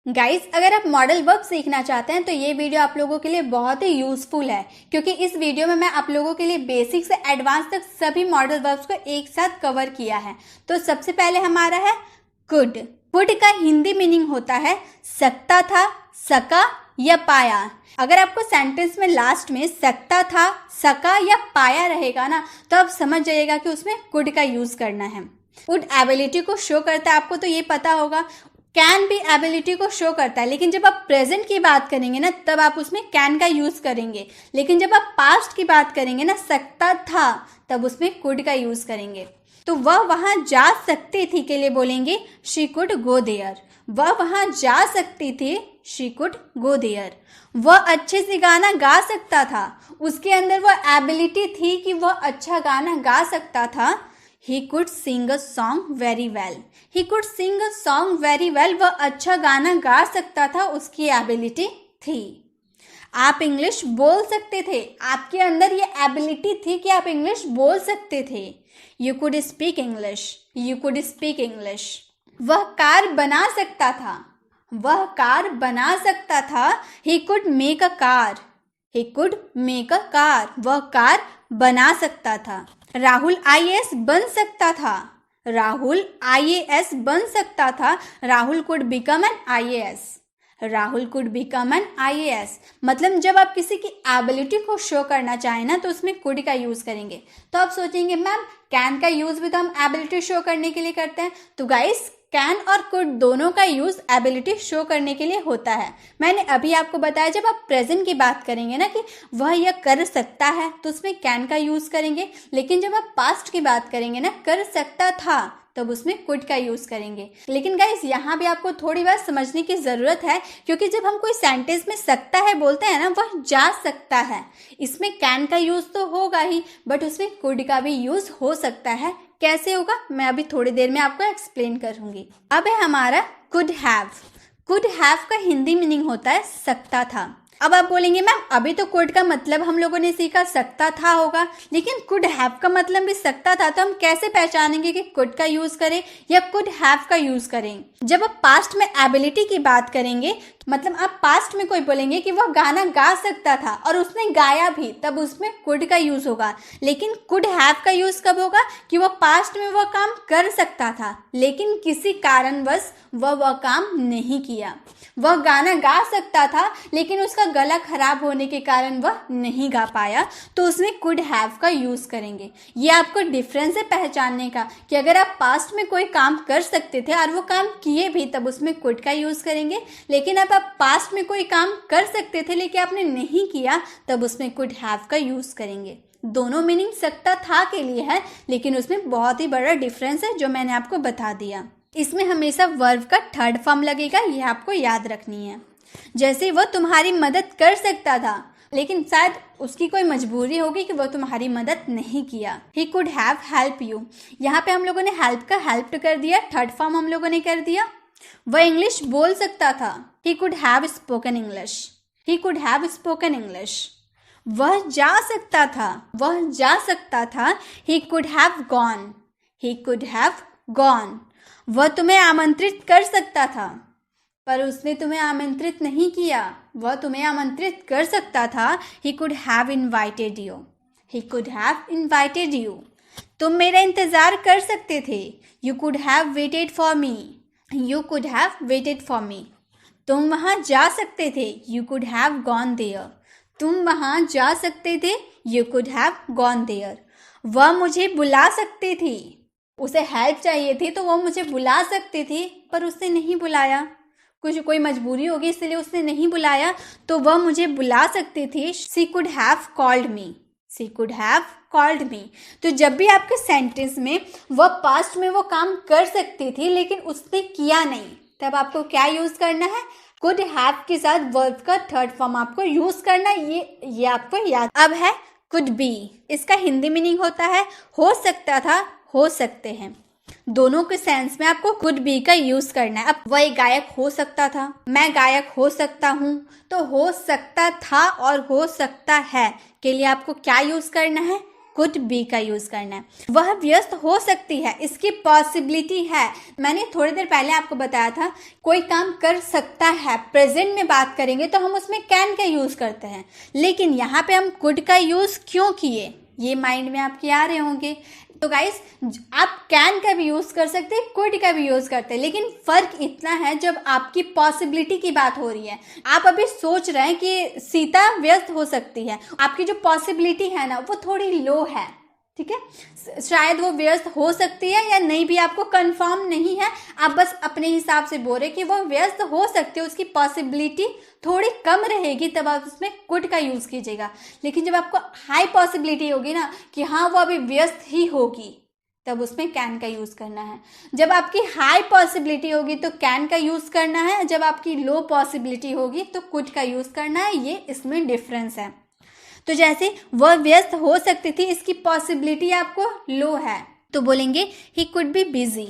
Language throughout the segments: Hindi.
गाइस, अगर आप मॉडल वर्ब सीखना चाहते हैं तो ये वीडियो आप लोगों के लिए बहुत ही यूजफुल है, क्योंकि इस वीडियो में मैं आप लोगों के लिए बेसिक से एडवांस तक सभी मॉडल वर्ब्स को एक साथ कवर किया है। तो सबसे पहले हमारा है कुड। कुड का हिंदी मीनिंग होता है सकता था, सका या पाया। अगर आपको सेंटेंस में लास्ट में सकता था, सका या पाया रहेगा ना, तो आप समझ जाइएगा कि उसमें कुड का यूज करना है। कुड एबिलिटी को शो करता है, आपको तो ये पता होगा। कैन भी एबिलिटी को शो करता है, लेकिन जब आप प्रेजेंट की बात करेंगे ना, तब आप उसमें कैन का यूज करेंगे। लेकिन जब आप पास्ट की बात करेंगे ना, सकता था, तब उसमें कुड का यूज करेंगे। तो वह वहां जा सकती थी के लिए बोलेंगे शी कुड गो देयर। वह वहां जा सकती थी, शी कुड गो देयर। वह अच्छे से गाना गा सकता था, उसके अंदर वह एबिलिटी थी कि वह अच्छा गाना गा सकता था। He could sing a song very well. He could sing a song very well. वह अच्छा गाना गा सकता था, उसकी एबिलिटी थी। आप इंग्लिश बोल सकते थे, आपके अंदर ये एबिलिटी थी कि आप इंग्लिश बोल सकते थे। You could speak English. You could speak English. वह कार बना सकता था, वह कार बना सकता था। He could make a car. He could make a car. वह कार बना सकता था। राहुल आईएएस बन सकता था, राहुल आईएएस बन सकता था। Rahul could become an IAS, Rahul could become an IAS. मतलब जब आप किसी की एबिलिटी को शो करना चाहें ना, तो उसमें कुड का यूज करेंगे। तो आप सोचेंगे मैम कैन का यूज भी तो हम एबिलिटी शो करने के लिए करते हैं। तो गाइस, कैन और कुड दोनों का यूज एबिलिटी शो करने के लिए होता है। मैंने अभी आपको बताया, जब आप प्रेजेंट की बात करेंगे ना कि वह यह कर सकता है, तो उसमें कैन का यूज करेंगे। लेकिन जब आप पास्ट की बात करेंगे ना, कर सकता था, तब उसमें कुड का यूज करेंगे। लेकिन गाइस, यहाँ भी आपको थोड़ी बात समझने की जरूरत है, क्योंकि जब हम कोई सेंटेंस में सकता है बोलते हैं ना, वह जा सकता है, इसमें कैन का यूज तो होगा ही, बट उसमें कुड का भी यूज हो सकता है। कैसे होगा, मैं अभी थोड़ी देर में आपको एक्सप्लेन करूंगी। अब है हमारा कुड हैव। कुड हैव का हिंदी मीनिंग होता है सकता था। अब आप बोलेंगे मैम अभी तो कुड का मतलब हम लोगों ने सीखा सकता था होगा, लेकिन कुड हैव का मतलब भी सकता था। तो हम कैसे पहचानेंगे कि कुड का यूज करें या कुड हैव का यूज करें? जब आप पास्ट में एबिलिटी की बात करेंगे, मतलब आप पास्ट में कोई बोलेंगे कि वह गाना गा सकता था और उसने गाया भी, तब उसमें कुड का यूज होगा। लेकिन कुड हैव का यूज कब होगा? कि वह पास्ट में वह काम कर सकता था, लेकिन किसी कारणवश वह काम नहीं किया। वह गाना गा सकता था, लेकिन उसका गला खराब होने के कारण वह नहीं गा पाया, तो उसमें कुड हैव का यूज करेंगे। ये आपको डिफरेंस है पहचानने का, कि अगर आप पास्ट में कोई काम कर सकते थे और वो काम किए भी, तब उसमें कुड का यूज करेंगे। लेकिन अब आप पास्ट में कोई काम कर सकते थे लेकिन आपने नहीं किया, तब उसमें कुड हैव का यूज करेंगे। दोनों मीनिंग सकता था के लिए है, लेकिन उसमें बहुत ही बड़ा डिफरेंस है जो मैंने आपको बता दिया। इसमें हमेशा वर्ब का थर्ड फॉर्म लगेगा, यह आपको याद रखनी है। जैसे वह तुम्हारी मदद कर सकता था, लेकिन शायद उसकी कोई मजबूरी होगी कि वह तुम्हारी मदद नहीं किया। He could have help you। यहाँ पे हम लोगों ने हेल्प का हेल्प्ड कर दिया, थर्ड फॉर्म हम लोगों ने कर दिया। वह इंग्लिश बोल सकता था। He could have spoken English। He could have spoken English। वह जा सकता था, वह जा सकता था। He could have gone। He could have gone। वह तुम्हें आमंत्रित कर सकता था, पर उसने तुम्हें आमंत्रित नहीं किया। वह तुम्हें आमंत्रित कर सकता था। He could have invited you। He could have invited you। तुम मेरा इंतजार कर सकते थे। You could have waited for me। You could have waited for me। तुम वहां जा सकते थे। You could have gone there। तुम वहां जा सकते थे। You could have gone there। वह मुझे बुला सकती थी। उसे हेल्प चाहिए थी, तो वो मुझे बुला सकती थी, पर उसने नहीं बुलाया। कोई मजबूरी होगी, इसलिए उसने नहीं बुलाया, तो वह मुझे बुला सकती थी। She could have called me। She could have called me। तो जब भी आपके सेंटेंस में वह पास्ट में वो काम कर सकती थी, लेकिन उसने किया नहीं, तब आपको क्या यूज करना है? कुड हैव के साथ वर्ब का थर्ड फॉर्म आपको यूज करना है। ये आपको याद। अब है कुड बी। इसका हिंदी मीनिंग होता है हो सकता था, हो सकते हैं। दोनों के सेंस में आपको कुड बी का यूज करना है। अब वह एक गायक हो सकता था, मैं गायक हो सकता हूँ, तो हो सकता था और हो सकता है के लिए आपको क्या यूज करना है? कुड बी का यूज करना है। वह व्यस्त हो सकती है, इसकी पॉसिबिलिटी है। मैंने थोड़ी देर पहले आपको बताया था कोई काम कर सकता है, प्रेजेंट में बात करेंगे तो हम उसमें कैन का यूज करते हैं, लेकिन यहाँ पे हम कुड का यूज क्यों किए, ये माइंड में आपके आ रहे होंगे। तो गाइस, आप कैन का भी यूज कर सकते हैं, कुड का भी यूज करते हैं, लेकिन फर्क इतना है जब आपकी पॉसिबिलिटी की बात हो रही है। आप अभी सोच रहे हैं कि सीता व्यस्त हो सकती है, आपकी जो पॉसिबिलिटी है ना वो थोड़ी लो है, ठीक है। शायद वो व्यस्त हो सकती है या नहीं भी आपको कंफर्म नहीं है, आप बस अपने हिसाब से बोल रहे कि वो व्यस्त हो सकती है, उसकी पॉसिबिलिटी थोड़ी कम रहेगी, तब आप उसमें कुड का यूज कीजिएगा। लेकिन जब आपको हाई पॉसिबिलिटी होगी ना कि हाँ वो अभी व्यस्त ही होगी, तब उसमें कैन का यूज करना है। जब आपकी हाई पॉसिबिलिटी होगी तो कैन का यूज करना है, जब आपकी लो पॉसिबिलिटी होगी तो कुड का यूज करना है। ये इसमें डिफरेंस है। तो जैसे वह व्यस्त हो सकती थी, इसकी पॉसिबिलिटी आपको लो है, तो बोलेंगे he could be busy,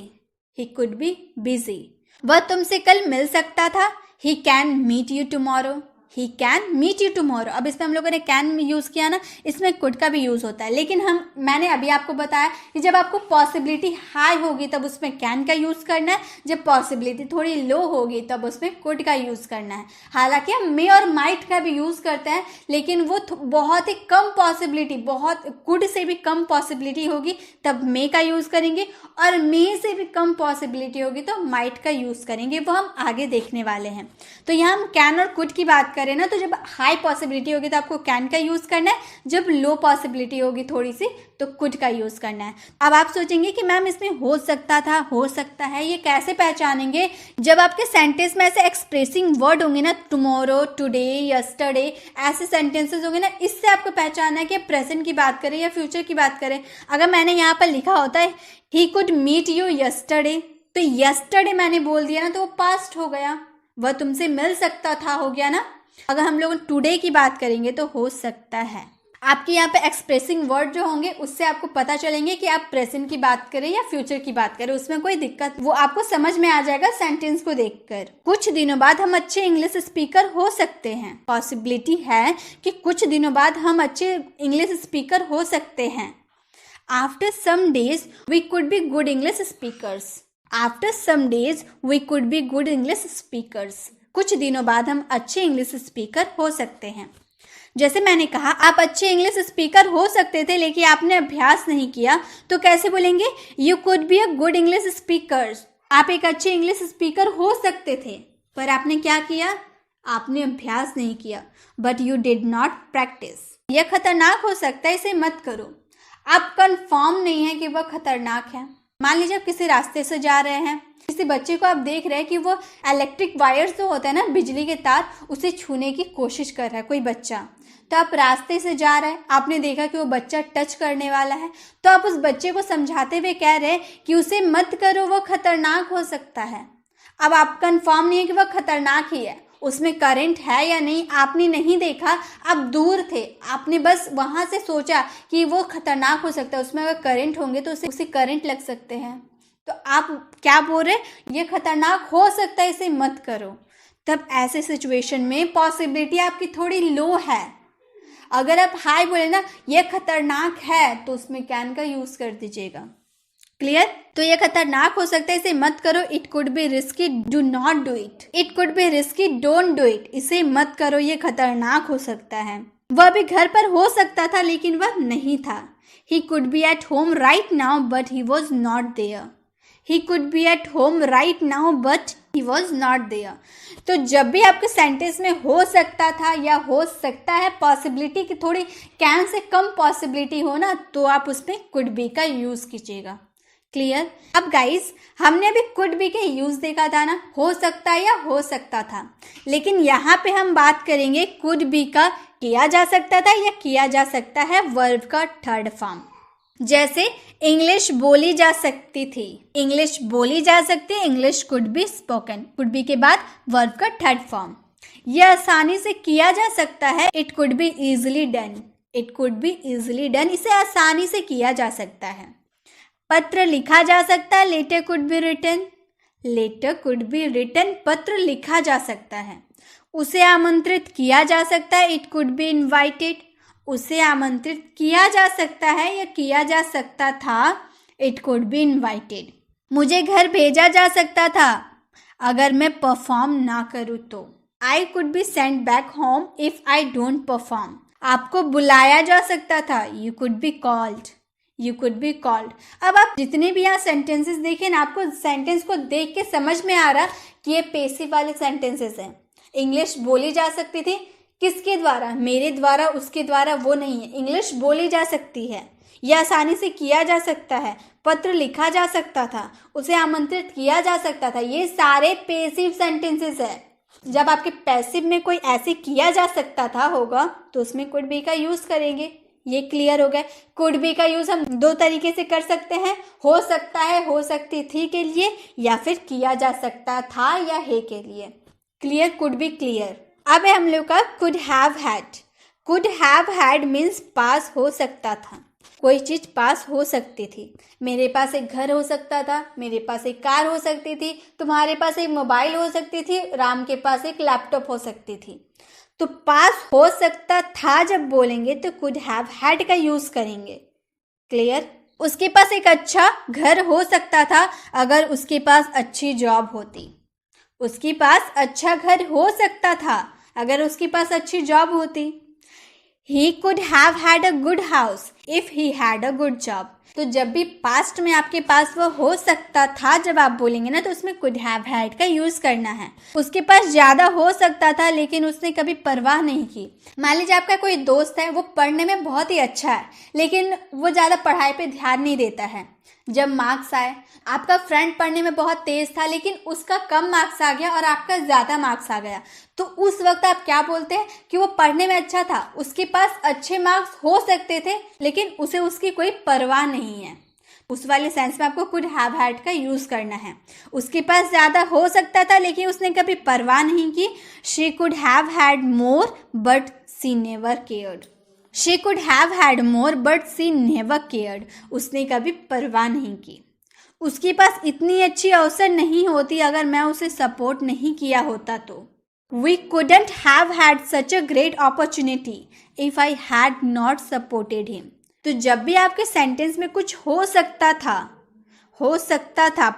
he could be busy. वह तुमसे कल मिल सकता था, he can meet you tomorrow, he can meet you tomorrow. अब इसमें हम लोगों ने कैन यूज़ किया ना, इसमें कुड का भी यूज़ होता है, लेकिन मैंने अभी आपको बताया कि जब आपको पॉसिबिलिटी हाई होगी तब उसमें कैन का यूज़ करना है, जब पॉसिबिलिटी थोड़ी लो होगी तब उसमें कुड का यूज़ करना है। हालांकि हम मे और माइट का भी यूज़ करते हैं, लेकिन वो बहुत ही कम पॉसिबिलिटी, बहुत कुड से भी कम पॉसिबिलिटी होगी तब मे का यूज़ करेंगे, और मे से भी कम पॉसिबिलिटी होगी तो माइट का यूज़ करेंगे। वो हम आगे देखने वाले हैं। तो यहाँ हम कैन और कुड की बात करें ना, तो जब हाई पॉसिबिलिटी होगी तो आपको कैन का यूज़ करना है, जब लो पॉसिबिलिटी होगी थोड़ी सी तो कुड का यूज़ करना है। अब आप सोचेंगे कि मैम इसमें हो सकता था, हो सकता है, ये कैसे पहचानेंगे? जब आपके सेंटेंस में ऐसे एक्सप्रेसिंग वर्ड होंगे ना, टुमारो, टुडे, यस्टरडे, ऐसे सेंटेंसेस होंगे ना, इससे आपको पहचानना है कि प्रेजेंट की बात करें या फ्यूचर की बात करें। अगर मैंने यहाँ पर लिखा होता है he could meet you yesterday, तो यस्टरडे मैंने बोल दिया ना तो वो पास्ट हो गया, वह तुमसे मिल सकता था हो गया ना। अगर हम लोग टुडे की बात करेंगे तो हो सकता है। आपके यहाँ पे एक्सप्रेसिंग वर्ड जो होंगे उससे आपको पता चलेंगे कि आप प्रेजेंट की बात करें या फ्यूचर की बात करें, उसमें कोई दिक्कत वो आपको समझ में आ जाएगा सेंटेंस को देखकर। कुछ दिनों बाद हम अच्छे इंग्लिश स्पीकर हो सकते हैं, पॉसिबिलिटी है कि कुछ दिनों बाद हम अच्छे इंग्लिश स्पीकर हो सकते हैं। After some days we could be good English speakers, after some days we could be good English speakers. कुछ दिनों बाद हम अच्छे इंग्लिश स्पीकर हो सकते हैं। जैसे मैंने कहा आप अच्छे इंग्लिश स्पीकर हो सकते थे लेकिन आपने अभ्यास नहीं किया, तो कैसे बोलेंगे? You could be a good English speaker. आप एक अच्छे इंग्लिश स्पीकर हो सकते थे, पर आपने क्या किया? आपने अभ्यास नहीं किया। But you did not practice. यह खतरनाक हो सकता है, इसे मत करो। आप कंफर्म नहीं है कि वह खतरनाक है। मान लीजिए आप किसी रास्ते से जा रहे हैं, किसी बच्चे को आप देख रहे हैं कि वो इलेक्ट्रिक वायर्स जो होते हैं ना, बिजली के तार, उसे छूने की कोशिश कर रहा है कोई बच्चा। तो आप रास्ते से जा रहे हैं, आपने देखा कि वो बच्चा टच करने वाला है, तो आप उस बच्चे को समझाते हुए कह रहे हैं कि उसे मत करो, वो खतरनाक हो सकता है। अब आप कंफर्म नहीं है कि वह खतरनाक ही है, उसमें करंट है या नहीं आपने नहीं देखा, आप दूर थे, आपने बस वहां से सोचा कि वो खतरनाक हो सकता है, उसमें अगर करंट होंगे तो उसे करंट लग सकते हैं। तो आप क्या बोल रहे? ये खतरनाक हो सकता है, इसे मत करो। तब ऐसे सिचुएशन में पॉसिबिलिटी आपकी थोड़ी लो है। अगर आप हाई बोले ना ये खतरनाक है, तो उसमें कैन का यूज कर दीजिएगा। क्लियर? तो ये खतरनाक हो सकता है, इसे मत करो। It could be risky, do not do it. It could be risky, don't do it. इसे मत करो, ये खतरनाक हो सकता है। वह भी घर पर हो सकता था लेकिन वह नहीं था। He could be at home right now but he was not there. He could be at home right now but he was not there. तो जब भी आपके सेंटेंस में हो सकता था या हो सकता है, पॉसिबिलिटी की थोड़ी कैन से कम पॉसिबिलिटी हो ना, तो आप उसमें कुड बी का यूज़ कीजिएगा। क्लियर? अब गाइस, हमने अभी कुड बी के यूज़ देखा था ना, हो सकता या हो सकता था, लेकिन यहाँ पे हम बात करेंगे कुड बी का किया जा सकता था या किया जा सकता है वर्ब का थर्ड फॉर्म। जैसे इंग्लिश बोली जा सकती थी, इंग्लिश बोली जा सकती है, English could be spoken. Could be के बाद वर्ब का थर्ड फॉर्म। यह आसानी से किया जा सकता है, it could be easily done. It could be easily done, इसे आसानी से किया जा सकता है। पत्र लिखा जा सकता है, letter could be written. Letter could be written, पत्र लिखा जा सकता है। उसे आमंत्रित किया जा सकता है, इट कुड बी इन्वाइटेड। उसे आमंत्रित किया जा सकता है या किया जा सकता था। It could be invited. मुझे घर भेजा जा सकता था अगर मैं परफॉर्म ना करूँ तो। I could be sent back home if I don't perform. आपको बुलाया जा सकता था। You could be called. You could be called. अब आप जितने भी यहाँ सेंटेंसेस देखें ना, आपको सेंटेंस को देख के समझ में आ रहा कि ये पेसिव वाले सेंटेंसेस हैं। इंग्लिश बोली जा सकती थी, किसके द्वारा? मेरे द्वारा, उसके द्वारा, वो नहीं है। इंग्लिश बोली जा सकती है, यह आसानी से किया जा सकता है। पत्र लिखा जा सकता था, उसे आमंत्रित किया जा सकता था। ये सारे पेसिव सेंटेंसेस है। जब आपके पैसिव में कोई ऐसे किया जा सकता था होगा तो उसमें कुड बी का यूज करेंगे। ये क्लियर हो गया। कुड बी का यूज हम दो तरीके से कर सकते हैं, हो सकता है, हो सकती थी के लिए, या फिर किया जा सकता था या है के लिए। क्लियर? Could be clear. अब है हम लोग का could have had. Could have had means pass हो सकता था, कोई चीज पास हो सकती थी। मेरे पास एक घर हो सकता था, मेरे पास एक कार हो सकती थी, तुम्हारे पास एक मोबाइल हो सकती थी, राम के पास एक लैपटॉप हो सकती थी। तो पास हो सकता था जब बोलेंगे तो कुड हैव हैड का यूज करेंगे। क्लियर? उसके पास एक अच्छा घर हो सकता था अगर उसके पास अच्छी जॉब होती। उसके पास अच्छा घर हो सकता था अगर उसके पास अच्छी जॉब होती। He could have had a good house if he had a good job. तो जब भी पास्ट में आपके पास वो हो सकता था जब आप बोलेंगे ना, तो उसमें could have had का यूज करना है। उसके पास ज्यादा हो सकता था लेकिन उसने कभी परवाह नहीं की। मान लीजिए आपका कोई दोस्त है, वो पढ़ने में बहुत ही अच्छा है लेकिन वो ज्यादा पढ़ाई पे ध्यान नहीं देता है। जब मार्क्स आए, आपका फ्रेंड पढ़ने में बहुत तेज था लेकिन उसका कम मार्क्स आ गया और आपका ज्यादा मार्क्स आ गया, तो उस वक्त आप क्या बोलते हैं कि वो पढ़ने में अच्छा था, उसके पास अच्छे मार्क्स हो सकते थे लेकिन उसे उसकी कोई परवाह नहीं है। उस वाले सेंस में आपको कुड हैव हैड का यूज करना है। उसके पास ज्यादा हो सकता था लेकिन उसने कभी परवाह नहीं की। She could have had more but she never cared. She could have had more but she never cared. उसने कभी परवाह नहीं की। उसके पास इतनी अच्छी अवसर नहीं होती अगर मैं उसे सपोर्ट नहीं किया होता तो। We couldn't have had such a great opportunity if I had not supported him. तो जब भी आपके सेंटेंस में कुछ हो सकता था,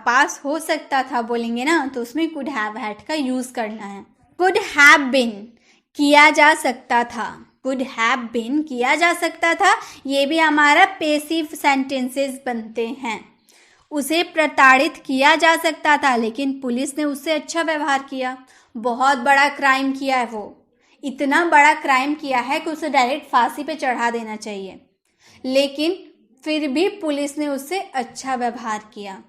पास हो सकता था बोलेंगे ना, तो उसमें could have had का यूज करना है। could have been किया जा सकता था, could have been किया जा सकता था, ये भी हमारा पेसिव सेंटेंसेस बनते हैं। उसे प्रताड़ित किया जा सकता था लेकिन पुलिस ने उससे अच्छा व्यवहार किया। बहुत बड़ा क्राइम किया है, वो इतना बड़ा क्राइम किया है कि उसे डायरेक्ट फांसी पे चढ़ा देना चाहिए, लेकिन फिर भी पुलिस ने उससे अच्छा व्यवहार किया।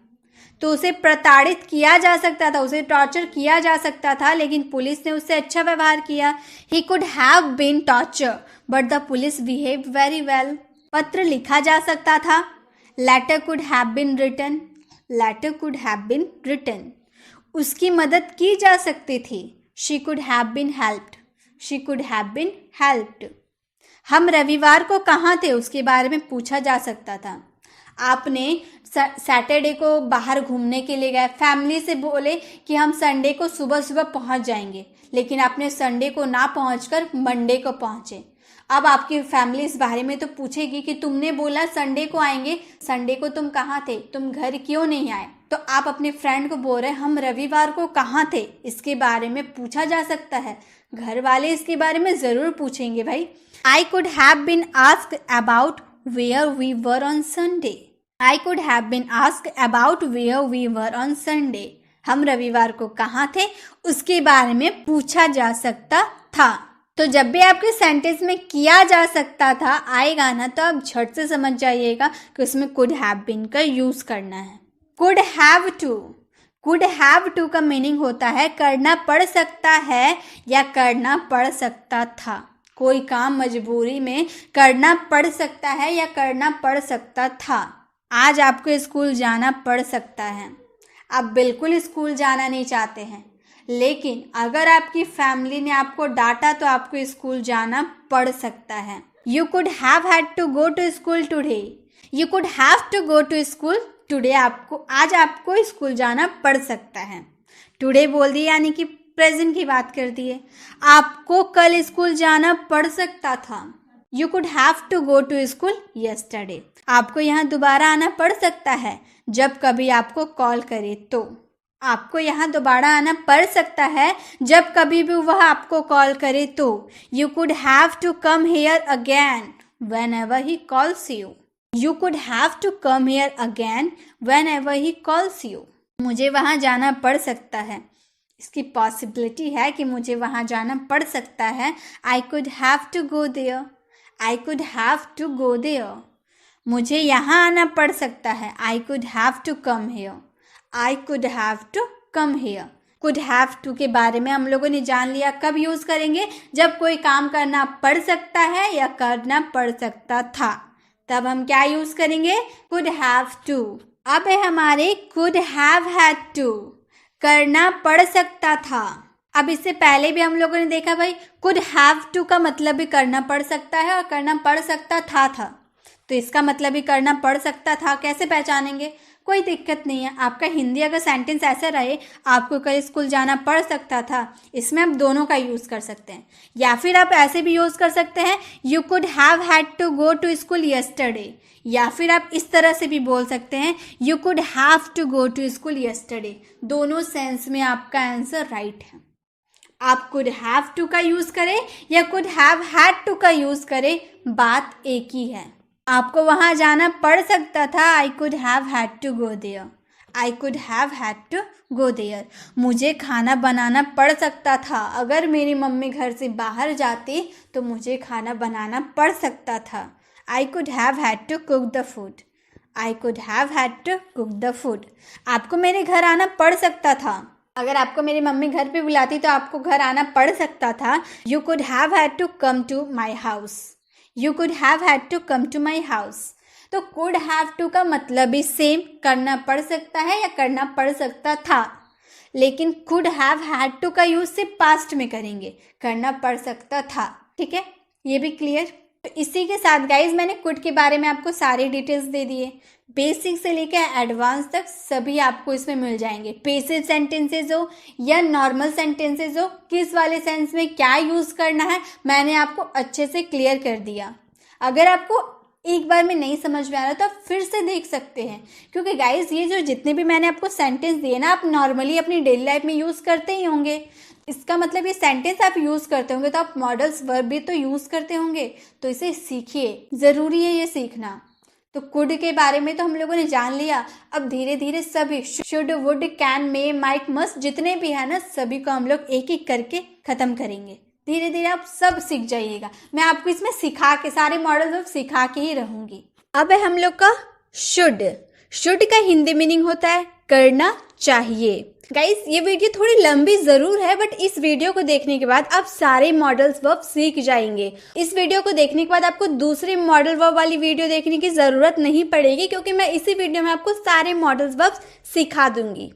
तो उसे प्रताड़ित किया जा सकता था, उसे टॉर्चर किया जा सकता था लेकिन पुलिस ने उससे अच्छा व्यवहार किया। He could have been torture but the police behaved very well. पत्र लिखा जा सकता था। Letter could have been written. Letter could have been written. उसकी मदद की जा सकती थी। She could have been helped. She could have been helped. हम रविवार को कहाँ थे उसके बारे में पूछा जा सकता था। आपने सैटरडे को बाहर घूमने के लिए गए, फैमिली से बोले कि हम संडे को सुबह सुबह पहुँच जाएंगे, लेकिन आपने संडे को ना पहुँचकर मंडे को पहुँचे। अब आपकी फैमिली इस बारे में तो पूछेगी कि तुमने बोला संडे को आएंगे, संडे को तुम कहाँ थे, तुम घर क्यों नहीं आए। तो आप अपने फ्रेंड को बोल रहे हैं हम रविवार को कहाँ थे, इसके बारे में पूछा जा सकता है। घर वाले इसके बारे में ज़रूर पूछेंगे भाई। I could have been asked about where we were on Sunday. I could have been asked about where we were on Sunday. हम रविवार को कहाँ थे उसके बारे में पूछा जा सकता था। तो जब भी आपके सेंटेंस में किया जा सकता था आएगा ना, तो आप झट से समझ जाइएगा कि उसमें कुड हैव बीन का यूज करना है। Could have to. Could have to का मीनिंग होता है करना पड़ सकता है या करना पड़ सकता था। कोई काम मजबूरी में करना पड़ सकता है या करना पड़ सकता था। आज आपको स्कूल जाना पड़ सकता है। आप बिल्कुल स्कूल जाना नहीं चाहते हैं, लेकिन अगर आपकी फैमिली ने आपको डांटा तो आपको स्कूल जाना पड़ सकता है। You could have had to go to school today. You could have to go to school today. आज आपको स्कूल जाना पड़ सकता है। टुडे बोल दिए यानी कि प्रेजेंट की बात कर दिए। आपको कल स्कूल जाना पड़ सकता था। You could have to go to school yesterday. आपको यहाँ दोबारा आना पड़ सकता है जब कभी आपको कॉल करे तो। आपको यहाँ दोबारा आना पड़ सकता है जब कभी भी वह आपको कॉल करे तो। You could have to come here again whenever he calls you. You could have to come here again whenever he calls you. मुझे वहाँ जाना पड़ सकता है, इसकी पॉसिबिलिटी है कि मुझे वहाँ जाना पड़ सकता है। I could have to go there. I could have to go there. मुझे यहाँ आना पड़ सकता है। I could have to come here. I could have to come here. could have to के बारे में हम लोगों ने जान लिया। कब यूज करेंगे? जब कोई काम करना पड़ सकता है या करना पड़ सकता था, तब हम क्या यूज करेंगे? could have to। अब है हमारे could have had to, करना पड़ सकता था। अब इससे पहले भी हम लोगों ने देखा भाई could have to का मतलब भी करना पड़ सकता है और करना पड़ सकता था। तो इसका मतलब भी करना पड़ सकता था। कैसे पहचानेंगे? कोई दिक्कत नहीं है। आपका हिंदी अगर सेंटेंस ऐसा रहे, आपको कल स्कूल जाना पड़ सकता था, इसमें आप दोनों का यूज़ कर सकते हैं। या फिर आप ऐसे भी यूज़ कर सकते हैं, you could have had to go to school yesterday. या फिर आप इस तरह से भी बोल सकते हैं, you could have to go to school yesterday. दोनों सेंस में आपका आंसर राइट है। आप कुड हैव टू का यूज़ करें या कुड हैव हैड टू का यूज़ करें, बात एक ही है। आपको वहाँ जाना पड़ सकता था। I could have had to go there. I could have had to go there. मुझे खाना बनाना पड़ सकता था। अगर मेरी मम्मी घर से बाहर जाती तो मुझे खाना बनाना पड़ सकता था। I could have had to cook the food. I could have had to cook the food. आपको मेरे घर आना पड़ सकता था। अगर आपको मेरी मम्मी घर पे बुलाती तो आपको घर आना पड़ सकता था। You could have had to come to my house. You could have had to come to my house. तो could have to का मतलब भी सेम, करना पड़ सकता है या करना पड़ सकता था। लेकिन could have had to का यूज से पास्ट में करेंगे, करना पड़ सकता था। ठीक है, ये भी क्लियर। तो इसी के साथ गाइज मैंने could के बारे में आपको सारी डिटेल्स दे दिए। बेसिक से लेकर एडवांस तक सभी आपको इसमें मिल जाएंगे। पैसिव सेंटेंसेज हो या नॉर्मल सेंटेंसेज हो, किस वाले सेंस में क्या यूज़ करना है मैंने आपको अच्छे से क्लियर कर दिया। अगर आपको एक बार में नहीं समझ में आ रहा तो आप फिर से देख सकते हैं, क्योंकि गाइज ये जो जितने भी मैंने आपको सेंटेंस दिए ना, आप नॉर्मली अपनी डेली लाइफ में यूज़ करते ही होंगे। इसका मतलब ये सेंटेंस आप यूज़ करते होंगे तो आप मॉडल्स वर्ब भी तो यूज़ करते होंगे। तो इसे सीखिए, ज़रूरी है ये सीखना। तो कुड के बारे में तो हम लोगों ने जान लिया। अब धीरे धीरे सभी should, would, can, may, might, must जितने भी है ना, सभी को हम लोग एक एक करके खत्म करेंगे। धीरे धीरे आप सब सीख जाइएगा। मैं आपको इसमें सिखा के, सारे मॉडल सिखा के ही रहूंगी। अब है हम लोग का शुड। शुड का हिंदी मीनिंग होता है करना चाहिए। गाइस ये वीडियो थोड़ी लंबी जरूर है, बट इस वीडियो को देखने के बाद आप सारे मॉडल्स वर्ब सीख जाएंगे। इस वीडियो को देखने के बाद आपको दूसरे मॉडल वर्ब वाली वीडियो देखने की जरूरत नहीं पड़ेगी, क्योंकि मैं इसी वीडियो में आपको सारे मॉडल्स वर्ब सिखा दूंगी।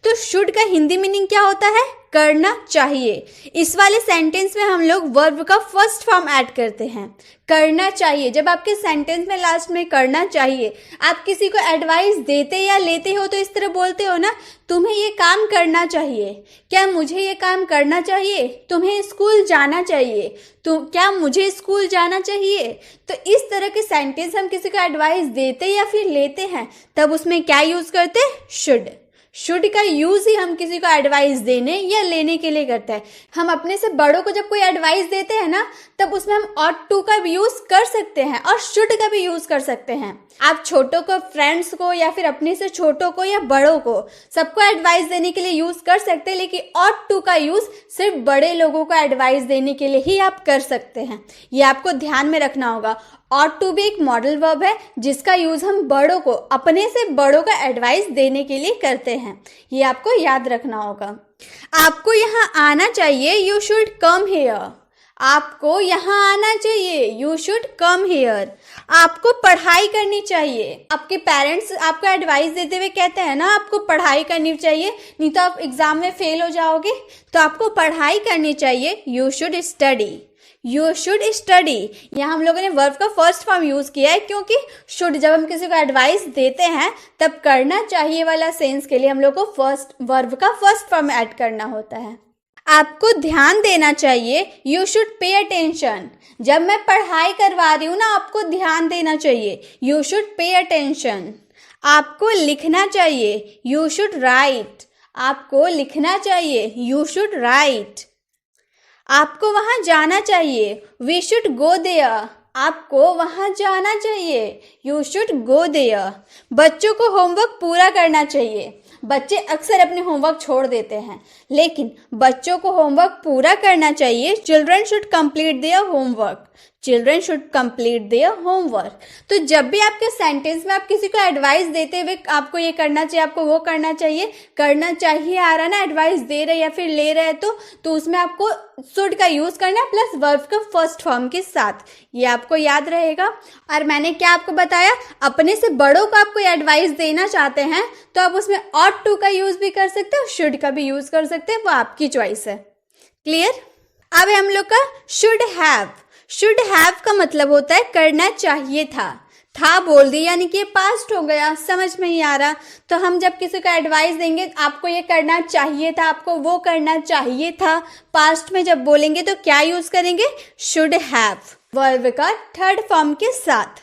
तो शुड का हिंदी मीनिंग क्या होता है? करना चाहिए। इस वाले सेंटेंस में हम लोग वर्ब का फर्स्ट फॉर्म ऐड करते हैं, करना चाहिए। जब आपके सेंटेंस में लास्ट में करना चाहिए, आप किसी को एडवाइस देते या लेते हो तो इस तरह बोलते हो ना, तुम्हें ये काम करना चाहिए। क्या मुझे ये काम करना चाहिए? तुम्हें स्कूल जाना चाहिए। तो क्या मुझे स्कूल जाना चाहिए? तो इस तरह के सेंटेंस हम किसी को एडवाइस देते या फिर लेते हैं, तब उसमें क्या यूज करते हैं? शुड। शुड का यूज ही हम किसी को एडवाइस देने या लेने के लिए करते हैं। हम अपने से बड़ों को जब कोई एडवाइस देते हैं ना, तब उसमें हम ऑट टू का भी यूज कर सकते हैं और शुड का भी यूज कर सकते हैं। आप छोटों को, फ्रेंड्स को या फिर अपने से छोटों को या बड़ों को, सबको एडवाइस देने के लिए यूज कर सकते हैं, लेकिन ऑट टू का यूज सिर्फ बड़े लोगों को एडवाइस देने के लिए ही आप कर सकते हैं। ये आपको ध्यान में रखना होगा। ऑट टू भी एक मॉडल वर्ब है जिसका यूज हम बड़ों को, अपने से बड़ों को एडवाइस देने के लिए करते हैं। ये आपको याद रखना होगा। आपको यहाँ आना चाहिए, यू शुड कम हियर। आपको यहाँ आना चाहिए, यू शुड कम हियर। आपको पढ़ाई करनी चाहिए। आपके पेरेंट्स आपको एडवाइस देते हुए कहते हैं ना, आपको पढ़ाई करनी चाहिए, नहीं तो आप एग्जाम में फेल हो जाओगे। तो आपको पढ़ाई करनी चाहिए, you should study. You should study. यहाँ हम लोगों ने वर्ब का फर्स्ट फॉर्म यूज किया है, क्योंकि शुड जब हम किसी को एडवाइस देते हैं तब करना चाहिए वाला सेंस के लिए हम लोग को फर्स्ट वर्ब का फर्स्ट फॉर्म ऐड करना होता है। आपको ध्यान देना चाहिए, यू शुड पे अटेंशन। जब मैं पढ़ाई करवा रही हूँ ना, आपको ध्यान देना चाहिए, यू शुड पे अटेंशन। आपको लिखना चाहिए, यू शुड राइट। आपको लिखना चाहिए, यू शुड राइट। आपको वहाँ जाना चाहिए, वी शुड गो देयर। आपको वहाँ जाना चाहिए, यू शुड गो देयर। बच्चों को होमवर्क पूरा करना चाहिए। बच्चे अक्सर अपने होमवर्क छोड़ देते हैं, लेकिन बच्चों को होमवर्क पूरा करना चाहिए। Children should complete their homework. Children should complete their homework. तो जब भी आपके सेंटेंस में आप किसी को एडवाइस देते हुए आपको ये करना चाहिए, आपको वो करना चाहिए आ रहा ना, एडवाइस दे रहे या फिर ले रहे तो उसमें आपको शुड का यूज करना है प्लस वर्ब का फर्स्ट फॉर्म के साथ। ये आपको याद रहेगा। और मैंने क्या आपको बताया, अपने से बड़ों को आपको एडवाइस देना चाहते हैं तो आप उसमें ऑट टू का यूज भी कर सकते हो, शुड का भी यूज कर सकते हैं, वो आपकी चॉइस है। क्लियर। अब हम लोग का शुड हैव। शुड हैव का मतलब होता है करना चाहिए था बोल दिया यानी कि पास्ट हो गया, समझ में नहीं आ रहा। तो हम जब किसी को एडवाइस देंगे, आपको ये करना चाहिए था, आपको वो करना चाहिए था, पास्ट में जब बोलेंगे तो क्या यूज करेंगे, शुड हैव, वर्ब का थर्ड फॉर्म के साथ।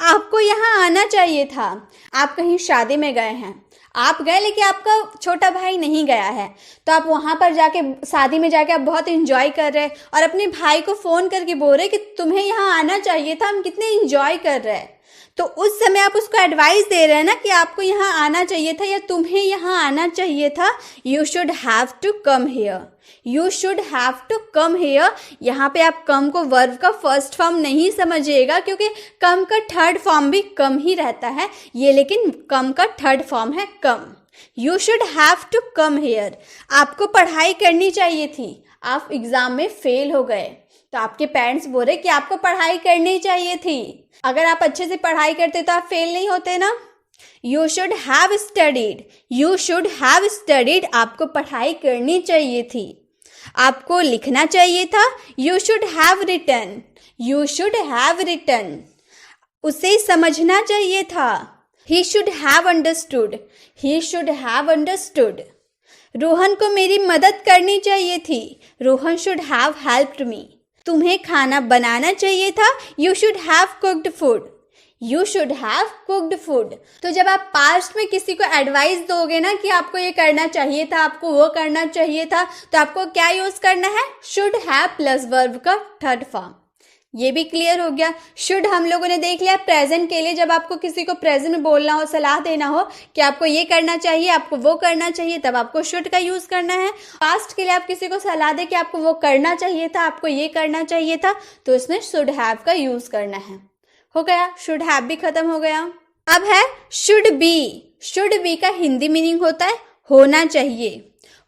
आपको यहाँ आना चाहिए था। आप कहीं शादी में गए हैं, आप गए लेकिन आपका छोटा भाई नहीं गया है, तो आप वहाँ पर जाके शादी में जाके आप बहुत एंजॉय कर रहे हैं और अपने भाई को फ़ोन करके बोल रहे कि तुम्हें यहाँ आना चाहिए था, हम कितने एंजॉय कर रहे हैं। तो उस समय आप उसको एडवाइस दे रहे हैं ना कि आपको यहाँ आना चाहिए था या तुम्हें यहाँ आना चाहिए था। You should have to come here. You should have to come here. यहाँ पे आप कम को वर्ब का फर्स्ट फॉर्म नहीं समझिएगा, क्योंकि कम का थर्ड फॉर्म भी कम ही रहता है, ये लेकिन कम का थर्ड फॉर्म है come. You should have to come here. आपको पढ़ाई करनी चाहिए थी, आप एग्जाम में फेल हो गए, तो आपके पेरेंट्स बोल रहे कि आपको पढ़ाई करनी चाहिए थी। अगर आप अच्छे से पढ़ाई करते तो आप फेल नहीं होते ना। You should have studied. You should have studied. आपको पढ़ाई करनी चाहिए थी। आपको लिखना चाहिए था, you should have written. You should have written. उसे समझना चाहिए था, he should have understood. He should have understood. Rohan को मेरी मदद करनी चाहिए थी, Rohan should have helped me. तुम्हें खाना बनाना चाहिए था, you should have cooked food. You should have cooked food. तो जब आप पास्ट में किसी को एडवाइस दोगे ना कि आपको ये करना चाहिए था, आपको वो करना चाहिए था, तो आपको क्या यूज करना है, शुड हैव प्लस वर्ब का थर्ड फॉर्म। ये भी क्लियर हो गया। शुड हम लोगों ने देख लिया प्रेजेंट के लिए, जब आपको किसी को प्रेजेंट में बोलना हो, सलाह देना हो कि आपको ये करना चाहिए, आपको वो करना चाहिए, तब आपको शुड का यूज करना है। पास्ट के लिए आप किसी को सलाह दे कि आपको वो करना चाहिए था, आपको ये करना चाहिए था, तो इसमें शुड हैव का यूज करना है। हो गया, शुड हैव भी खत्म हो गया। अब है शुड बी। शुड बी का हिंदी मीनिंग होता है होना चाहिए।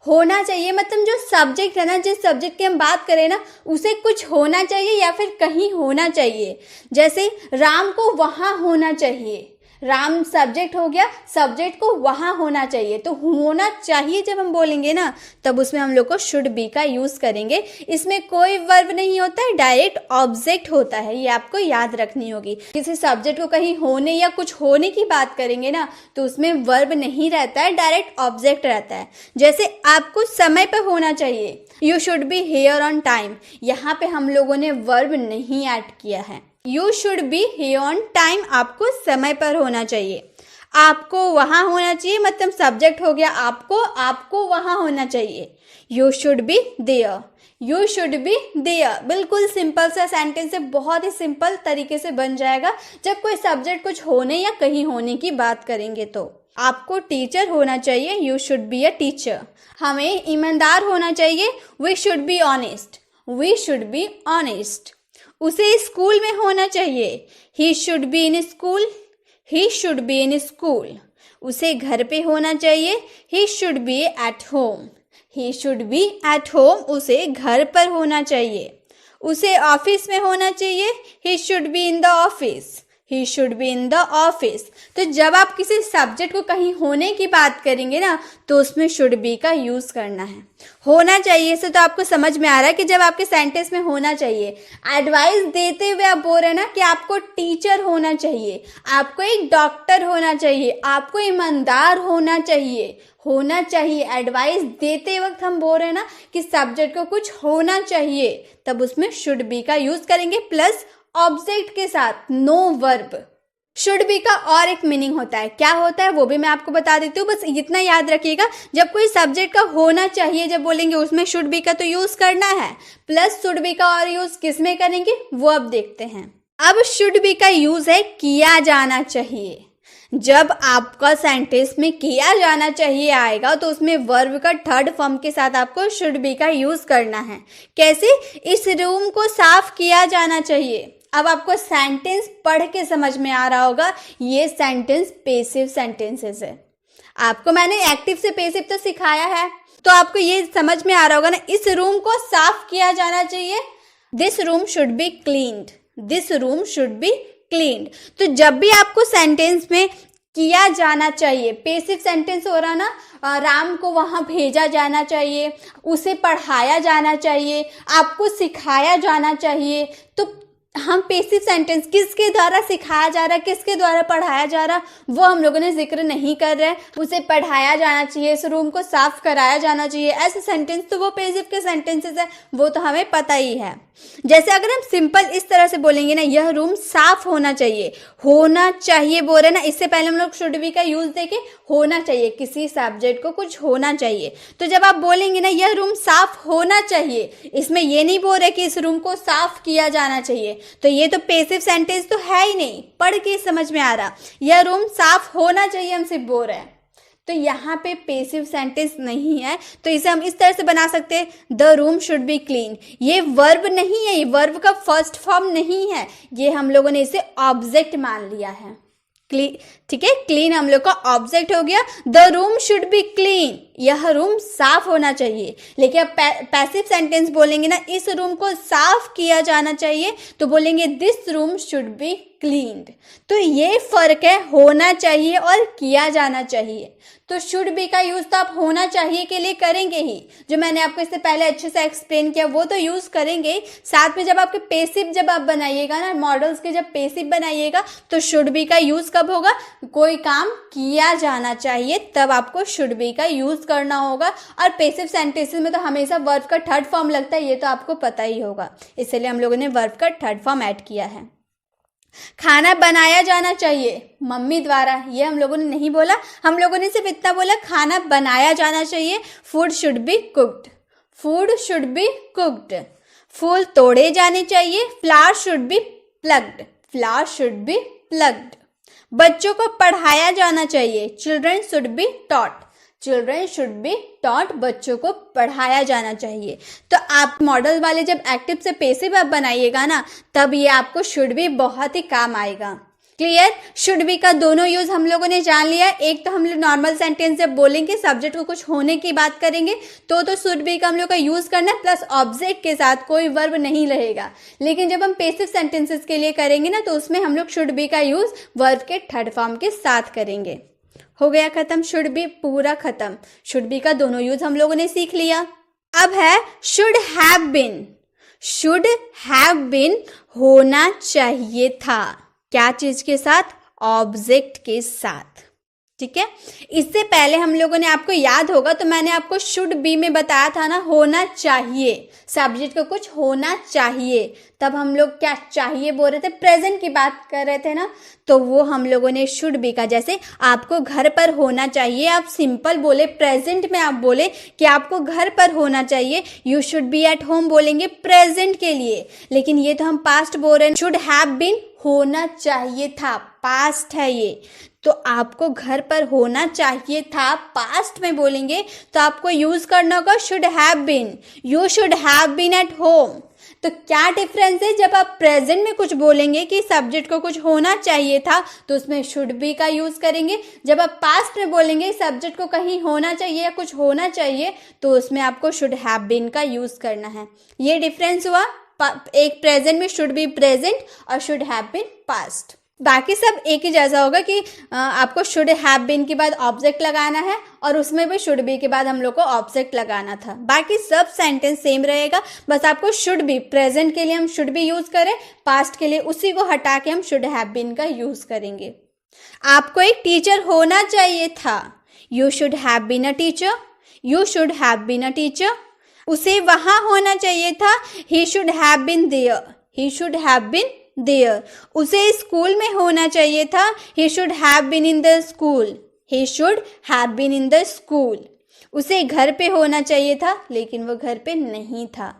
होना चाहिए मतलब जो सब्जेक्ट है ना, जिस सब्जेक्ट की हम बात करें ना, उसे कुछ होना चाहिए या फिर कहीं होना चाहिए। जैसे राम को वहां होना चाहिए, राम सब्जेक्ट हो गया, सब्जेक्ट को वहां होना चाहिए। तो होना चाहिए जब हम बोलेंगे ना, तब उसमें हम लोग को शुड बी का यूज करेंगे। इसमें कोई वर्ब नहीं होता है, डायरेक्ट ऑब्जेक्ट होता है, ये आपको याद रखनी होगी। किसी सब्जेक्ट को कहीं होने या कुछ होने की बात करेंगे ना, तो उसमें वर्ब नहीं रहता है, डायरेक्ट ऑब्जेक्ट रहता है। जैसे आपको समय पर होना चाहिए, you should be here on time. यहाँ पे हम लोगों ने वर्ब नहीं ऐड किया है। You should be here on time, आपको समय पर होना चाहिए। आपको वहां होना चाहिए मतलब सब्जेक्ट हो गया आपको वहां होना चाहिए। You should be there. You should be there. बिल्कुल सिंपल सा सेंटेंस है, बहुत ही सिंपल तरीके से बन जाएगा जब कोई सब्जेक्ट कुछ होने या कहीं होने की बात करेंगे। तो आपको टीचर होना चाहिए, you should be a teacher. हमें ईमानदार होना चाहिए, we should be honest. We should be honest. उसे स्कूल में होना चाहिए, he should be in school. He should be in school. उसे घर पे होना चाहिए, he should be at home. He should be at home. उसे घर पर होना चाहिए। उसे ऑफिस में होना चाहिए, he should be in the office. He should be in the office. तो जब आप किसी सब्जेक्ट को कहीं होने की बात करेंगे ना, तो उसमें शुड बी का यूज करना है। होना चाहिए से तो आपको समझ में आ रहा है कि जब आपके सेंटेंस में होना चाहिए। एडवाइस देते हुए आप बोल रहे हैं ना कि आपको टीचर होना चाहिए, आपको एक डॉक्टर होना चाहिए, आपको ईमानदार होना चाहिए, होना चाहिए। एडवाइस देते वक्त हम बोल रहे हैं ना कि सब्जेक्ट को कुछ होना चाहिए, तब उसमें शुड बी का यूज करेंगे प्लस ऑब्जेक्ट के साथ, नो वर्ब। शुड बी का और एक मीनिंग होता है, क्या होता है वो भी मैं आपको बता देती हूँ, बस इतना याद रखिएगा। जब कोई सब्जेक्ट का होना चाहिए जब बोलेंगे उसमें शुड बी का तो यूज करना है, प्लस शुड बी का और यूज किस में करेंगे वो अब देखते हैं। अब शुड बी का यूज है किया जाना चाहिए। जब आपका सेंटेंस में किया जाना चाहिए आएगा तो उसमें वर्ब का थर्ड फॉर्म के साथ आपको शुड बी का यूज करना है। कैसे? इस रूम को साफ किया जाना चाहिए। अब आपको सेंटेंस पढ़ के समझ में आ रहा होगा, ये सेंटेंस पेसिव सेंटेंसेस है। आपको मैंने एक्टिव से पेसिव तो सिखाया है, तो आपको ये समझ में आ रहा होगा ना, इस रूम को साफ किया जाना चाहिए। This room should be cleaned, this room should be cleaned. तो जब भी आपको सेंटेंस में किया जाना चाहिए, पेसिव सेंटेंस हो रहा ना, राम को वहां भेजा जाना चाहिए, उसे पढ़ाया जाना चाहिए, आपको सिखाया जाना चाहिए, तो हम पेसिव सेंटेंस किसके द्वारा सिखाया जा रहा है, किसके द्वारा पढ़ाया जा रहा है वो हम लोगों ने जिक्र नहीं कर रहे हैं। उसे पढ़ाया जाना चाहिए, इस रूम को साफ कराया जाना चाहिए, ऐसे सेंटेंस तो वो पेसिव के सेंटेंसेस है, वो तो हमें पता ही है। जैसे अगर हम सिंपल इस तरह से बोलेंगे ना, यह रूम साफ होना चाहिए, होना चाहिए बोल रहे ना, इससे पहले हम लोग शुड बी का यूज देके होना चाहिए, किसी सब्जेक्ट को कुछ होना चाहिए। तो जब आप बोलेंगे ना यह रूम साफ होना चाहिए, इसमें ये नहीं बोल रहे कि इस रूम को साफ किया जाना चाहिए, तो ये तो पेसिव सेंटेंस तो है ही नहीं, पढ़ के समझ में आ रहा, यह रूम साफ होना चाहिए हम सिर्फ बोल रहे हैं, तो यहाँ पे पेसिव सेंटेंस नहीं है। तो इसे हम इस तरह से बना सकते हैं, the room should be clean. ये वर्ब नहीं है, ये वर्ब का फर्स्ट फॉर्म नहीं है, ये हम लोगों ने इसे ऑब्जेक्ट मान लिया है। ठीक है, क्लीन हम लोग का ऑब्जेक्ट हो गया। The room should be clean, यह रूम साफ होना चाहिए। लेकिन अब पैसिव सेंटेंस बोलेंगे ना, इस रूम को साफ किया जाना चाहिए, तो बोलेंगे this room should be cleaned. तो ये फर्क है होना चाहिए और किया जाना चाहिए। तो शुड बी का यूज तो आप होना चाहिए के लिए करेंगे ही, जो मैंने आपको इससे पहले अच्छे से एक्सप्लेन किया वो तो यूज करेंगे। साथ में जब आपके पेसिव जब आप बनाइएगा ना, मॉडल्स के जब पेसिव बनाइएगा तो शुड बी का यूज कब होगा, कोई काम किया जाना चाहिए तब आपको शुड बी का यूज करना होगा। और पेसिव सेंटेंसेस में तो हमेशा वर्ब का थर्ड फॉर्म लगता है, ये तो आपको पता ही होगा, इसलिए हम लोगों ने वर्ब का थर्ड फॉर्म ऐड किया है। खाना बनाया जाना चाहिए मम्मी द्वारा, ये हम लोगों ने नहीं बोला, हम लोगों ने सिर्फ इतना बोला खाना बनाया जाना चाहिए। Food should be cooked, food should be cooked. फूल तोड़े जाने चाहिए, flower should be plucked, flower should be plucked. बच्चों को पढ़ाया जाना चाहिए, children should be taught, children should be taught, बच्चों को पढ़ाया जाना चाहिए। तो आप मॉडल वाले जब एक्टिव से पेसिव आप बनाइएगा ना, तब ये आपको शुड बी बहुत ही काम आएगा। क्लियर? शुड बी का दोनों यूज हम लोगों ने जान लिया। एक तो हम लोग नॉर्मल सेंटेंस जब बोलेंगे, सब्जेक्ट को कुछ होने की बात करेंगे, तो शुड बी का हम लोग का यूज करना है, प्लस ऑब्जेक्ट के साथ, कोई वर्ब नहीं रहेगा। लेकिन जब हम पेसिव सेंटेंसेस के लिए करेंगे ना, तो उसमें हम लोग शुड बी का यूज वर्ब के थर्ड फॉर्म के साथ करेंगे। हो गया खत्म, शुड बी पूरा खत्म। शुड बी का दोनों यूज हम लोगों ने सीख लिया। अब है should have been. Should have been होना चाहिए था, क्या चीज के साथ? ऑब्जेक्ट के साथ। ठीक है, इससे पहले हम लोगों ने, आपको याद होगा तो मैंने आपको शुड बी में बताया था ना, होना चाहिए, सब्जेक्ट को कुछ होना चाहिए, तब हम लोग क्या चाहिए बोल रहे थे, प्रेजेंट की बात कर रहे थे ना, तो वो हम लोगों ने शुड बी का, जैसे आपको घर पर होना चाहिए, आप सिंपल बोले, प्रेजेंट में आप बोले कि आपको घर पर होना चाहिए, you should be at home बोलेंगे प्रेजेंट के लिए। लेकिन ये तो हम पास्ट बोल रहे हैं, शुड हैव बीन होना चाहिए था, पास्ट है ये, तो आपको घर पर होना चाहिए था, पास्ट में बोलेंगे तो आपको यूज करना होगा should have been. You should have been at home. तो क्या डिफरेंस है, जब आप प्रेजेंट में कुछ बोलेंगे कि सब्जेक्ट को कुछ होना चाहिए था, तो उसमें शुड बी का यूज करेंगे। जब आप पास्ट में बोलेंगे सब्जेक्ट को कहीं होना चाहिए या कुछ होना चाहिए, तो उसमें आपको शुड हैव बीन का यूज करना है। ये डिफरेंस हुआ, एक प्रेजेंट में शुड बी प्रेजेंट और शुड हैव बीन पास्ट। बाकी सब एक ही जैसा होगा कि आपको शुड हैव बीन के बाद ऑब्जेक्ट लगाना है, और उसमें भी शुड बी के बाद हम लोग को ऑब्जेक्ट लगाना था। बाकी सब सेंटेंस सेम रहेगा, बस आपको शुड बी, प्रेजेंट के लिए हम शुड बी यूज करें, पास्ट के लिए उसी को हटा के हम शुड हैव बीन का यूज करेंगे। आपको एक टीचर होना चाहिए था, you should have been a teacher, you should have been a teacher. उसे वहां होना चाहिए था, he should have been there, he should have been there. उसे स्कूल में होना चाहिए था, he should have been in the school, he should have been in the school. उसे घर पे होना चाहिए था, लेकिन वो घर पे नहीं था।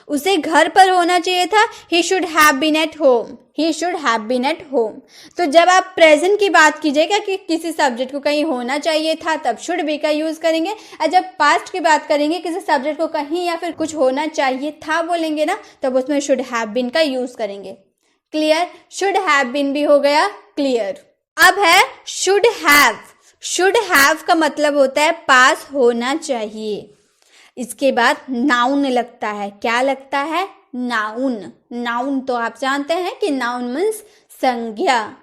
उसे घर पर होना चाहिए था, he should have been at home, he should have been at home. तो जब आप प्रेजेंट की बात कीजिएगा कि किसी सब्जेक्ट को कहीं होना चाहिए था, तब शुड बी का यूज करेंगे। और जब पास्ट की बात करेंगे, किसी सब्जेक्ट को कहीं या फिर कुछ होना चाहिए था बोलेंगे ना, तब उसमें शुड हैव बीन का यूज करेंगे। क्लियर? शुड हैव बीन भी हो गया क्लियर। अब है शुड हैव। शुड हैव का मतलब होता है पास होना चाहिए। इसके बाद नाउन लगता है। क्या लगता है? नाउन। नाउन तो आप जानते हैं कि नाउन मीन्स संज्ञा,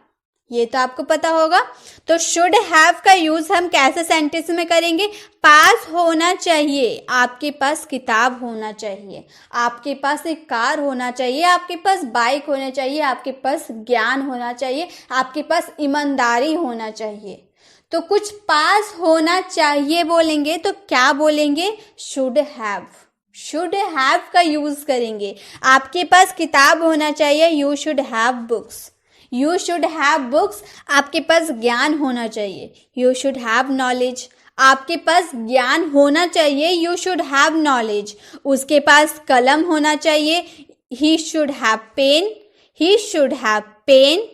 ये तो आपको पता होगा। तो शुड हैव का यूज हम कैसे सेंटेंस में करेंगे? पास होना चाहिए, आपके पास किताब होना चाहिए, आपके पास एक कार होना चाहिए, आपके पास बाइक होना चाहिए, आपके पास ज्ञान होना चाहिए, आपके पास ईमानदारी होना चाहिए। तो कुछ पास होना चाहिए बोलेंगे तो क्या बोलेंगे? Should have. शुड हैव का यूज करेंगे। आपके पास किताब होना चाहिए, you should have books, you should have books. आपके पास ज्ञान होना चाहिए, यू शुड हैव नॉलेज, आपके पास ज्ञान होना चाहिए, यू शुड हैव नॉलेज। उसके पास कलम होना चाहिए, he should have pen, he should have pen.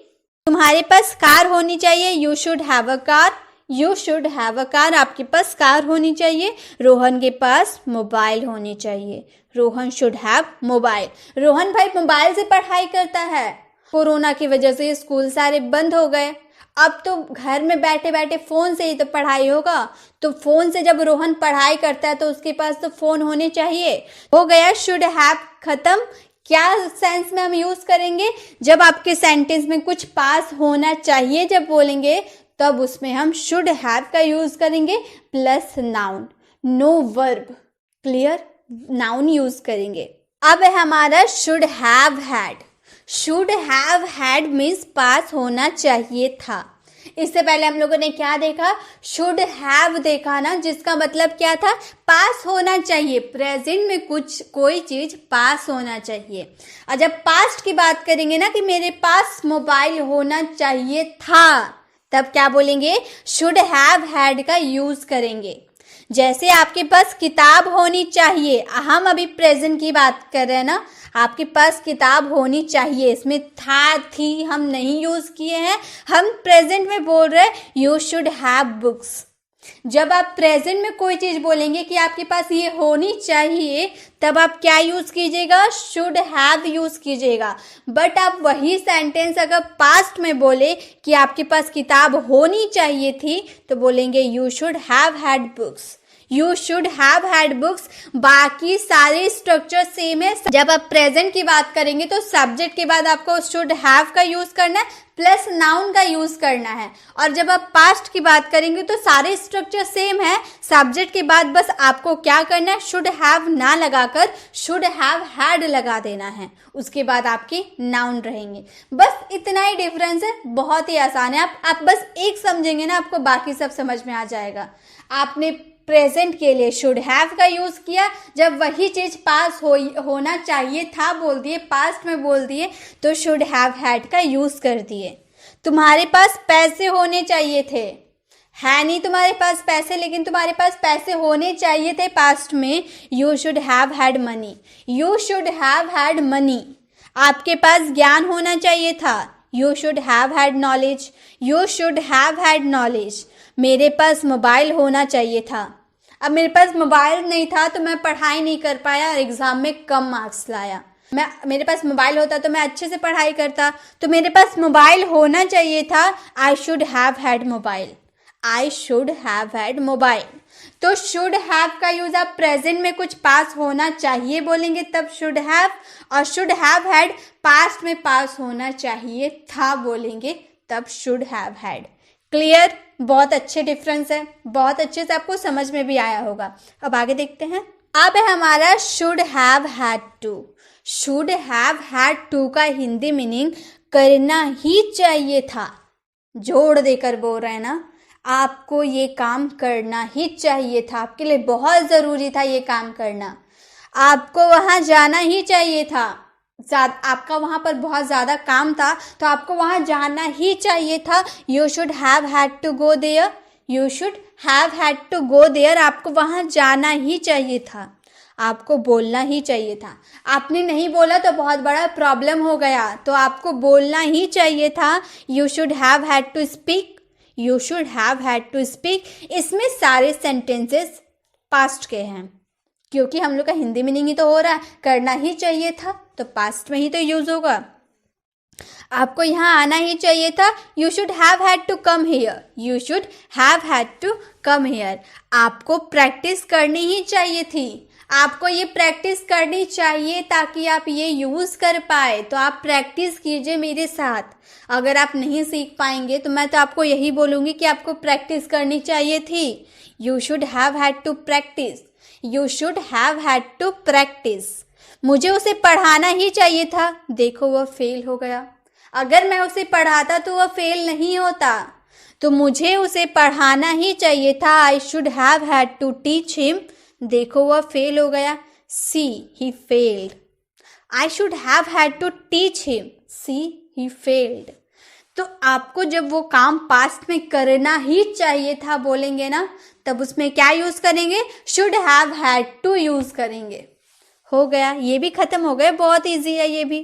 तुम्हारे पास कार होनी चाहिए, you should have a car, you should have a car. आपके पास कार होनी चाहिए। रोहन के पास मोबाइल होनी चाहिए, Rohan should have mobile. Rohan भाई मोबाइल से पढ़ाई करता है। कोरोना की वजह से स्कूल सारे बंद हो गए, अब तो घर में बैठे बैठे फोन से ही तो पढ़ाई होगा। तो फोन से जब रोहन पढ़ाई करता है तो उसके पास तो फोन होने चाहिए। हो गया शुड हैव खत्म। क्या सेंस में हम यूज करेंगे? जब आपके सेंटेंस में कुछ पास होना चाहिए जब बोलेंगे, तब उसमें हम शुड हैव का यूज करेंगे plus noun, no verb. Clear? Noun use करेंगे। अब है हमारा should have had. Should have had means pass होना चाहिए था। इससे पहले हम लोगों ने क्या देखा? शुड हैव देखा ना, जिसका मतलब क्या था? पास होना चाहिए। प्रेजेंट में कोई चीज पास होना चाहिए। और जब पास्ट की बात करेंगे ना कि मेरे पास मोबाइल होना चाहिए था, तब क्या बोलेंगे? शुड हैव हैड का यूज करेंगे। जैसे आपके पास किताब होनी चाहिए, हम अभी प्रेजेंट की बात कर रहे हैं ना, आपके पास किताब होनी चाहिए, इसमें था थी हम नहीं यूज किए हैं, हम प्रेजेंट में बोल रहे हैं यू शुड हैव बुक्स। जब आप प्रेजेंट में कोई चीज बोलेंगे कि आपके पास ये होनी चाहिए, तब आप क्या यूज कीजिएगा? शुड हैव यूज कीजिएगा। बट आप वही सेंटेंस अगर पास्ट में बोले कि आपके पास किताब होनी चाहिए थी, तो बोलेंगे you should have had books, you should have had books. बाकी सारे स्ट्रक्चर सेम है। जब आप प्रेजेंट की बात करेंगे तो सब्जेक्ट के बाद आपको शुड हैव का यूज करना है प्लस नाउन का यूज करना है। और जब आप पास्ट की बात करेंगे तो सारे स्ट्रक्चर सेम है। सब्जेक्ट के बाद बस आपको क्या करना है? शुड हैव ना लगाकर शुड हैव हैड लगा देना है। उसके बाद आपके नाउन रहेंगे। बस इतना ही डिफरेंस है, बहुत ही आसान है। आप बस एक समझेंगे ना, आपको बाकी सब समझ में आ जाएगा। आपने प्रेजेंट के लिए शुड हैव का यूज किया, जब वही चीज पास होना चाहिए था बोल दिए, पास्ट में बोल दिए, तो शुड हैव हैड का यूज कर दिए। तुम्हारे पास पैसे होने चाहिए थे, है नहीं तुम्हारे पास पैसे, लेकिन तुम्हारे पास पैसे होने चाहिए थे पास्ट में, you should have had money, you should have had money. आपके पास ज्ञान होना चाहिए था, you should have had knowledge, you should have had knowledge. मेरे पास मोबाइल होना चाहिए था, अब मेरे पास मोबाइल नहीं था तो मैं पढ़ाई नहीं कर पाया और एग्जाम में कम मार्क्स लाया। मेरे पास मोबाइल होता तो मैं अच्छे से पढ़ाई करता। तो मेरे पास मोबाइल होना चाहिए था, I should have had mobile, I should have had mobile. तो शुड हैव का यूज आप प्रेजेंट में कुछ पास होना चाहिए बोलेंगे तब शुड हैव, और शुड हैव हैड पास्ट में पास होना चाहिए था बोलेंगे तब शुड हैव हैड। क्लियर? बहुत अच्छे डिफरेंस है, बहुत अच्छे से आपको समझ में भी आया होगा। अब आगे देखते हैं। अब है हमारा should have had to. Should have had to का हिंदी मीनिंग करना ही चाहिए था। जोड़ देकर बोल रहे हैं ना, आपको ये काम करना ही चाहिए था, आपके लिए बहुत ज़रूरी था ये काम करना, आपको वहाँ जाना ही चाहिए था, आपका वहाँ पर बहुत ज़्यादा काम था तो आपको वहाँ जाना ही चाहिए था। You should have had to go there, you should have had to go there, आपको वहाँ जाना ही चाहिए था, आपको बोलना ही चाहिए था। आपने नहीं बोला तो बहुत बड़ा प्रॉब्लम हो गया, तो आपको बोलना ही चाहिए था। You should have had to speak, you should have had to speak. इसमें सारे सेंटेंसेस पास्ट के हैं क्योंकि हम लोग का हिंदी मीनिंग ही तो हो रहा है, करना ही चाहिए था तो पास्ट में ही तो यूज होगा। आपको यहाँ आना ही चाहिए था। You should have had to come here, you should have had to come here. आपको प्रैक्टिस करनी ही चाहिए थी, आपको ये प्रैक्टिस करनी चाहिए ताकि आप ये यूज़ कर पाए। तो आप प्रैक्टिस कीजिए मेरे साथ। अगर आप नहीं सीख पाएंगे तो मैं तो आपको यही बोलूँगी कि आपको प्रैक्टिस करनी चाहिए थी। You should have had to practise, you should have had to practise. मुझे उसे पढ़ाना ही चाहिए था, देखो वह फेल हो गया। अगर मैं उसे पढ़ाता तो वह फेल नहीं होता, तो मुझे उसे पढ़ाना ही चाहिए था। I should have had to teach him, देखो वह फेल हो गया। See he failed, I should have had to teach him, see he failed. तो आपको जब वो काम पास्ट में करना ही चाहिए था बोलेंगे ना, तब उसमें क्या यूज करेंगे, should have had to use करेंगे। हो गया, ये भी खत्म हो गया, बहुत इजी है ये भी।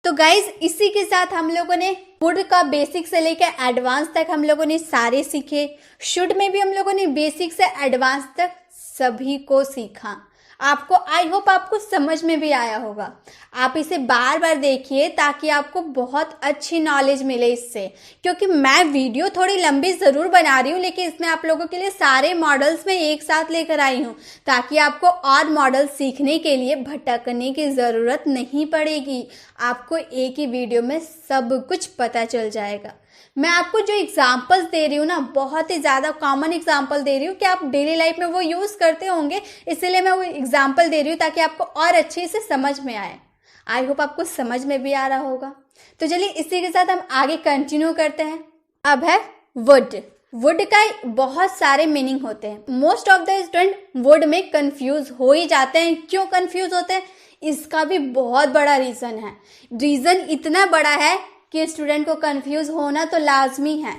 तो गाइज इसी के साथ हम लोगों ने वुड का बेसिक से लेकर एडवांस तक हम लोगों ने सारे सीखे। शुड में भी हम लोगों ने बेसिक से एडवांस तक सभी को सीखा। आपको आई होप आपको समझ में भी आया होगा। आप इसे बार बार देखिए ताकि आपको बहुत अच्छी नॉलेज मिले इससे, क्योंकि मैं वीडियो थोड़ी लंबी ज़रूर बना रही हूँ लेकिन इसमें आप लोगों के लिए सारे मॉडल्स में एक साथ लेकर आई हूँ ताकि आपको और मॉडल सीखने के लिए भटकने की ज़रूरत नहीं पड़ेगी। आपको एक ही वीडियो में सब कुछ पता चल जाएगा। मैं आपको जो एग्जाम्पल्स दे रही हूँ ना, बहुत ही ज़्यादा कॉमन एग्जाम्पल दे रही हूँ कि आप डेली लाइफ में वो यूज़ करते होंगे, इसीलिए मैं वो एग्जाम्पल दे रही हूँ ताकि आपको और अच्छे से समझ में आए। आई होप आपको समझ में भी आ रहा होगा। तो चलिए इसी के साथ हम आगे कंटिन्यू करते हैं। अब है वुड। वुड का बहुत सारे मीनिंग होते हैं। Most of the student would में कंफ्यूज हो ही जाते हैं। क्यों कंफ्यूज होते हैं, इसका भी बहुत बड़ा रीज़न है। रीज़न इतना बड़ा है कि स्टूडेंट को कंफ्यूज होना तो लाजमी है।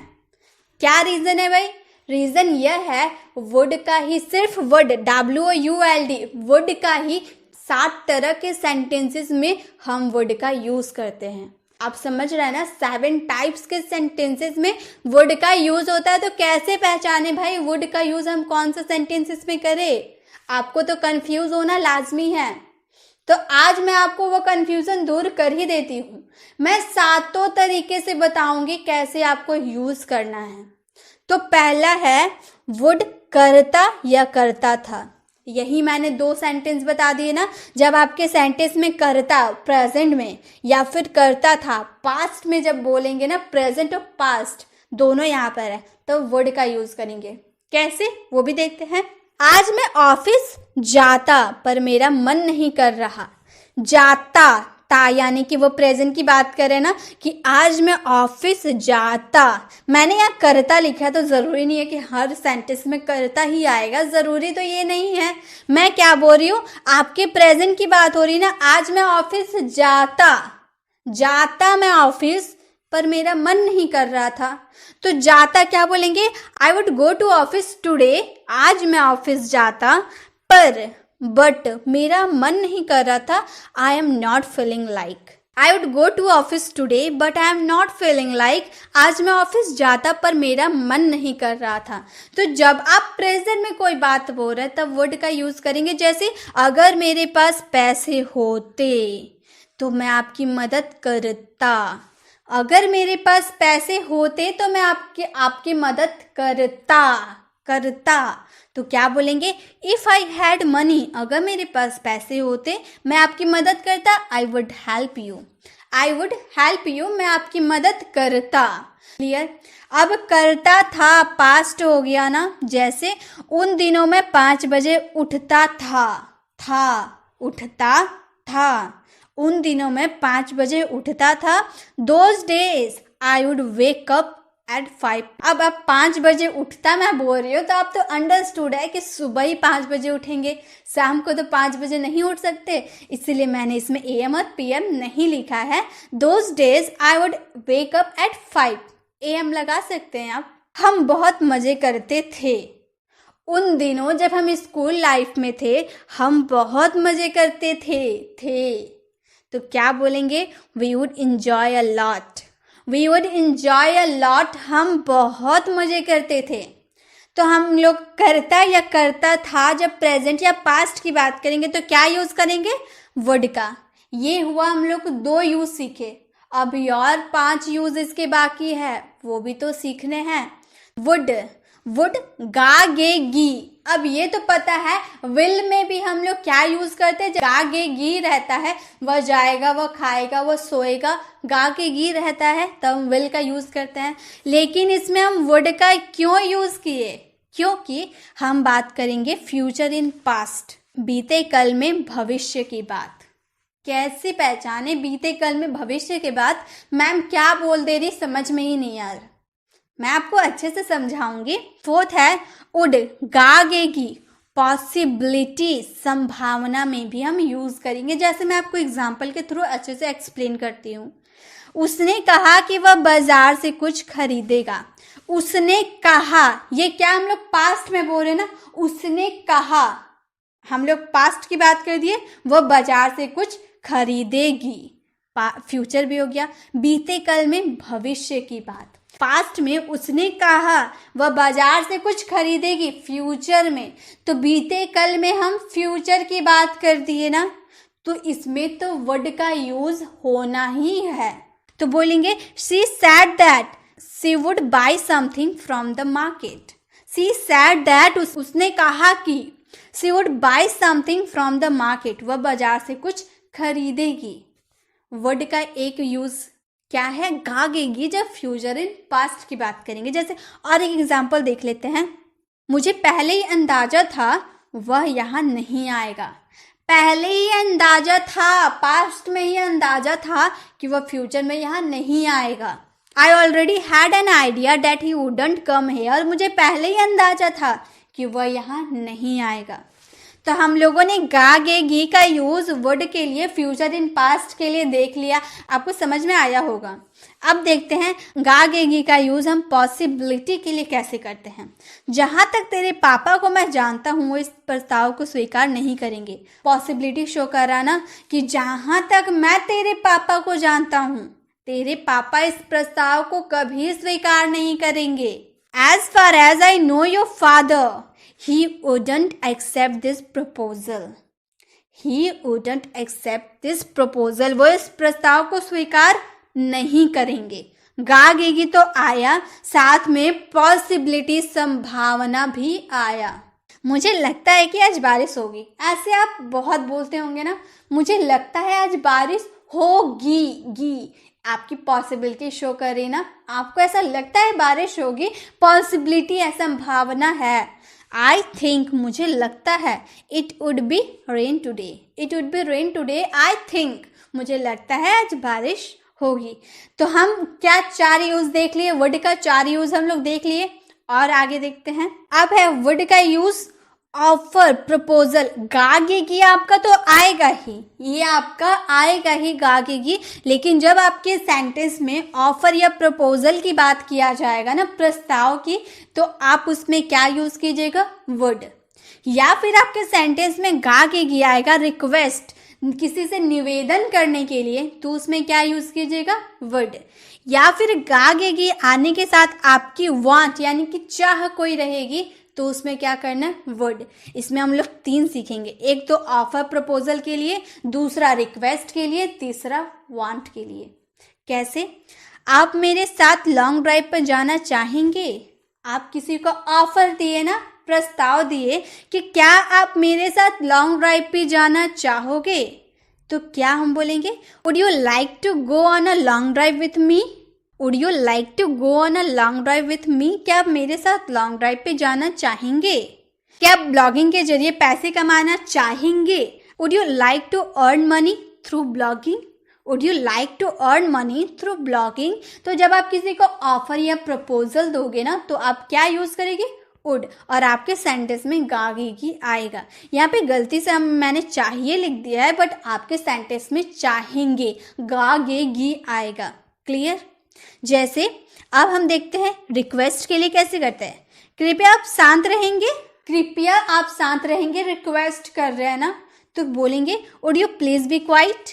क्या रीज़न है भाई? रीज़न यह है वुड का ही, सिर्फ वुड, WOULD, वुड का ही 7 तरह के सेंटेंसेस में हम वुड का यूज़ करते हैं। आप समझ रहे हैं ना, 7 टाइप्स के सेंटेंसेस में वुड का यूज़ होता है। तो कैसे पहचाने भाई वुड का यूज़ हम कौन से सेंटेंसेस में करें? आपको तो कंफ्यूज होना लाजमी है। तो आज मैं आपको वो कंफ्यूजन दूर कर ही देती हूँ। मैं 7 तरीके से बताऊंगी कैसे आपको यूज करना है। तो पहला है वुड करता या करता था। यही मैंने 2 सेंटेंस बता दिए ना। जब आपके सेंटेंस में करता प्रेजेंट में या फिर करता था पास्ट में जब बोलेंगे ना, प्रेजेंट और पास्ट दोनों यहाँ पर है, तो वुड का यूज करेंगे। कैसे वो भी देखते हैं। आज मैं ऑफिस जाता पर मेरा मन नहीं कर रहा। जाता ता यानी कि वो प्रेजेंट की बात करें ना, कि आज मैं ऑफिस जाता। मैंने यहाँ करता लिखा है तो ज़रूरी नहीं है कि हर सेंटेंस में करता ही आएगा, ज़रूरी तो ये नहीं है। मैं क्या बोल रही हूँ, आपके प्रेजेंट की बात हो रही ना। आज मैं ऑफिस जाता, जाता मैं ऑफिस पर मेरा मन नहीं कर रहा था। तो जाता क्या बोलेंगे, I would go to office today. आज मैं ऑफिस जाता पर बट मेरा मन नहीं कर रहा था। I am not feeling like. I would go to office today but I am not feeling like. आज मैं ऑफिस जाता पर मेरा मन नहीं कर रहा था। तो जब आप प्रेजेंट में कोई बात बोल रहे हैं तब वुड का यूज करेंगे। जैसे अगर मेरे पास पैसे होते तो मैं आपकी मदद करता। अगर मेरे पास पैसे होते तो मैं आपकी मदद करता। तो क्या बोलेंगे, इफ आई हैड मनी। अगर मेरे पास पैसे होते मैं आपकी मदद करता। I would help you, I would help you, मैं आपकी मदद करता। क्लियर। अब करता था पास्ट हो गया ना। जैसे उन दिनों में 5 बजे उठता था उठता था। उन दिनों में 5 बजे उठता था। Those days I would wake up at 5। अब आप 5 बजे उठता मैं बोल रही हूँ तो आप तो अंडरस्टूड है कि सुबह ही 5 बजे उठेंगे, शाम को तो 5 बजे नहीं उठ सकते, इसलिए मैंने इसमें AM और PM नहीं लिखा है। Those days I would wake up at 5 AM लगा सकते हैं आप। हम बहुत मजे करते थे। उन दिनों जब हम स्कूल लाइफ में थे हम बहुत मजे करते थे। तो क्या बोलेंगे? We would enjoy a lot. We would enjoy a lot, हम बहुत मजे करते थे। तो हम लोग करता या करता था जब प्रेजेंट या पास्ट की बात करेंगे तो क्या यूज करेंगे? वुड का। ये हुआ हम लोग 2 यूज सीखे, अभी और 5 यूज इसके बाकी है, वो भी तो सीखने हैं। वुड, वुड गागेगी। अब ये तो पता है विल में भी हम लोग क्या यूज करते हैं, गागेगी रहता है, वह जाएगा, वह खाएगा, वह सोएगा, गागेगी रहता है तब हम विल का यूज करते हैं। लेकिन इसमें हम वुड का क्यों यूज किए? क्योंकि हम बात करेंगे फ्यूचर इन पास्ट, बीते कल में भविष्य की बात। कैसे पहचाने बीते कल में भविष्य के बाद? मैम क्या बोल दे रही समझ में ही नहीं आ रहा, मैं आपको अच्छे से समझाऊंगी। 4th है उड, गागेगी, पॉसिबिलिटी, संभावना में भी हम यूज करेंगे। जैसे मैं आपको एग्जांपल के थ्रू अच्छे से एक्सप्लेन करती हूँ। उसने कहा कि वह बाजार से कुछ खरीदेगा। उसने कहा, ये क्या हम लोग पास्ट में बोल रहे ना, उसने कहा, हम लोग पास्ट की बात कर दिए, वह बाजार से कुछ खरीदेगी, फ्यूचर भी हो गया। बीते कल में भविष्य की बात, पास्ट में उसने कहा वह बाजार से कुछ खरीदेगी, फ्यूचर में, तो बीते कल में हम फ्यूचर की बात कर दिए ना, तो इसमें तो वुड का यूज होना ही है। तो बोलेंगे she said that she would buy something from the market. She said that, उसने कहा कि she would buy something from the market, वह बाजार से कुछ खरीदेगी। वुड का एक यूज क्या है? गागेगी, जब फ्यूचर इन पास्ट की बात करेंगे। जैसे और एक एग्जांपल देख लेते हैं। मुझे पहले ही अंदाजा था वह यहाँ नहीं आएगा। पहले ही अंदाजा था, पास्ट में ही अंदाजा था कि वह फ्यूचर में यहाँ नहीं आएगा। I already had an idea that he wouldn't come here. मुझे पहले ही अंदाजा था कि वह यहाँ नहीं आएगा। तो हम लोगों ने गागेगी का यूज वुड के लिए, फ्यूचर इन पास्ट के लिए देख लिया, आपको समझ में आया होगा। अब देखते हैं गागेगी का यूज हम पॉसिबिलिटी के लिए कैसे करते हैं। जहां तक तेरे पापा को मैं जानता हूं वो इस प्रस्ताव को स्वीकार नहीं करेंगे। पॉसिबिलिटी शो कर रहा ना कि जहां तक मैं तेरे पापा को जानता हूं तेरे पापा इस प्रस्ताव को कभी स्वीकार नहीं करेंगे। As far as I know your father he wouldn't accept this proposal. He wouldn't accept this proposal. वो इस प्रस्ताव को स्वीकार नहीं करेंगे। गागेगी तो आया, साथ में पॉसिबिलिटी, संभावना भी आया। मुझे लगता है कि आज बारिश होगी। ऐसे आप बहुत बोलते होंगे ना, मुझे लगता है आज बारिश होगी। आपकी पॉसिबिलिटी शो कर रही ना, आपको ऐसा लगता है बारिश होगी, पॉसिबिलिटी है, संभावना है। आई थिंक, मुझे लगता है, it would be rain today. It would be rain today, I think, मुझे लगता है आज बारिश होगी। तो हम क्या 4 यूज देख लिए, वुड का 4 यूज हम लोग देख लिए। और आगे देखते हैं। अब है वुड का यूज ऑफर, प्रपोजल। गागेगी आपका तो आएगा ही, ये आपका आएगा ही गागेगी, लेकिन जब आपके सेंटेंस में ऑफर या प्रपोजल की बात किया जाएगा ना, प्रस्ताव की, तो आप उसमें क्या यूज कीजिएगा? वुड। या फिर आपके सेंटेंस में गागेगी आएगा, रिक्वेस्ट, किसी से निवेदन करने के लिए, तो उसमें क्या यूज कीजिएगा? वुड। या फिर गागेगी आने के साथ आपकी वांट यानी कि चाह कोई रहेगी, तो उसमें क्या करना है? वुड। इसमें हम लोग 3 सीखेंगे, एक तो ऑफर प्रपोजल के लिए, दूसरा रिक्वेस्ट के लिए, तीसरा वांट के लिए। कैसे? आप मेरे साथ लॉन्ग ड्राइव पर जाना चाहेंगे? आप किसी को ऑफर दिए ना, प्रस्ताव दिए कि क्या आप मेरे साथ लॉन्ग ड्राइव पे जाना चाहोगे, तो क्या हम बोलेंगे? Would you like to go on a long drive with me? Would you like to go on a long drive with me? क्या आप मेरे साथ लॉन्ग ड्राइव पे जाना चाहेंगे? क्या आप ब्लॉगिंग के जरिए पैसे कमाना चाहेंगे? Would you like to earn money through blogging? Would you like to earn money through blogging. तो जब आप किसी को ऑफर या प्रपोजल दोगे ना तो आप क्या यूज़ करेंगे, वुड, और आपके सेंटेंस में गागेगी आएगा। यहाँ पे गलती से मैंने चाहिए लिख दिया है, बट आपके सेंटेंस में चाहेंगे गागेगी आएगा। क्लियर। जैसे अब हम देखते हैं रिक्वेस्ट के लिए कैसे करते हैं। कृपया आप शांत रहेंगे, कृपया आप शांत रहेंगे, रिक्वेस्ट कर रहे हैं ना, तो बोलेंगे would you please be quite,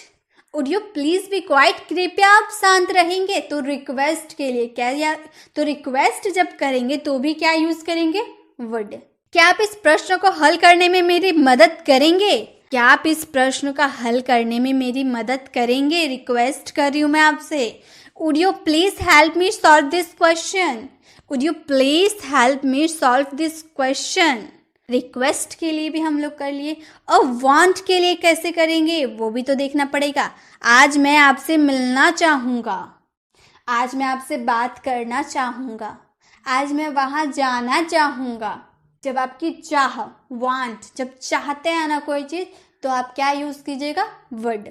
would you please be quite, कृपया आप शांत रहेंगे। तो रिक्वेस्ट के लिए क्या, तो रिक्वेस्ट जब करेंगे तो भी क्या यूज करेंगे, वुड। क्या आप इस प्रश्न को हल करने में मेरी मदद करेंगे, क्या आप इस प्रश्न का हल करने में मेरी मदद करेंगे, रिक्वेस्ट कर रही हूं मैं आपसे। Would you please help me solve this question, would you please help me solve this question. Request के लिए भी हम लोग कर लिए। और वांट के लिए कैसे करेंगे वो भी तो देखना पड़ेगा। आज मैं आपसे मिलना चाहूँगा, आज मैं आपसे बात करना चाहूँगा, आज मैं वहाँ जाना चाहूँगा। जब आपकी चाह, वांट, जब चाहते हैं ना कोई चीज़ तो आप क्या यूज़ कीजिएगा, would.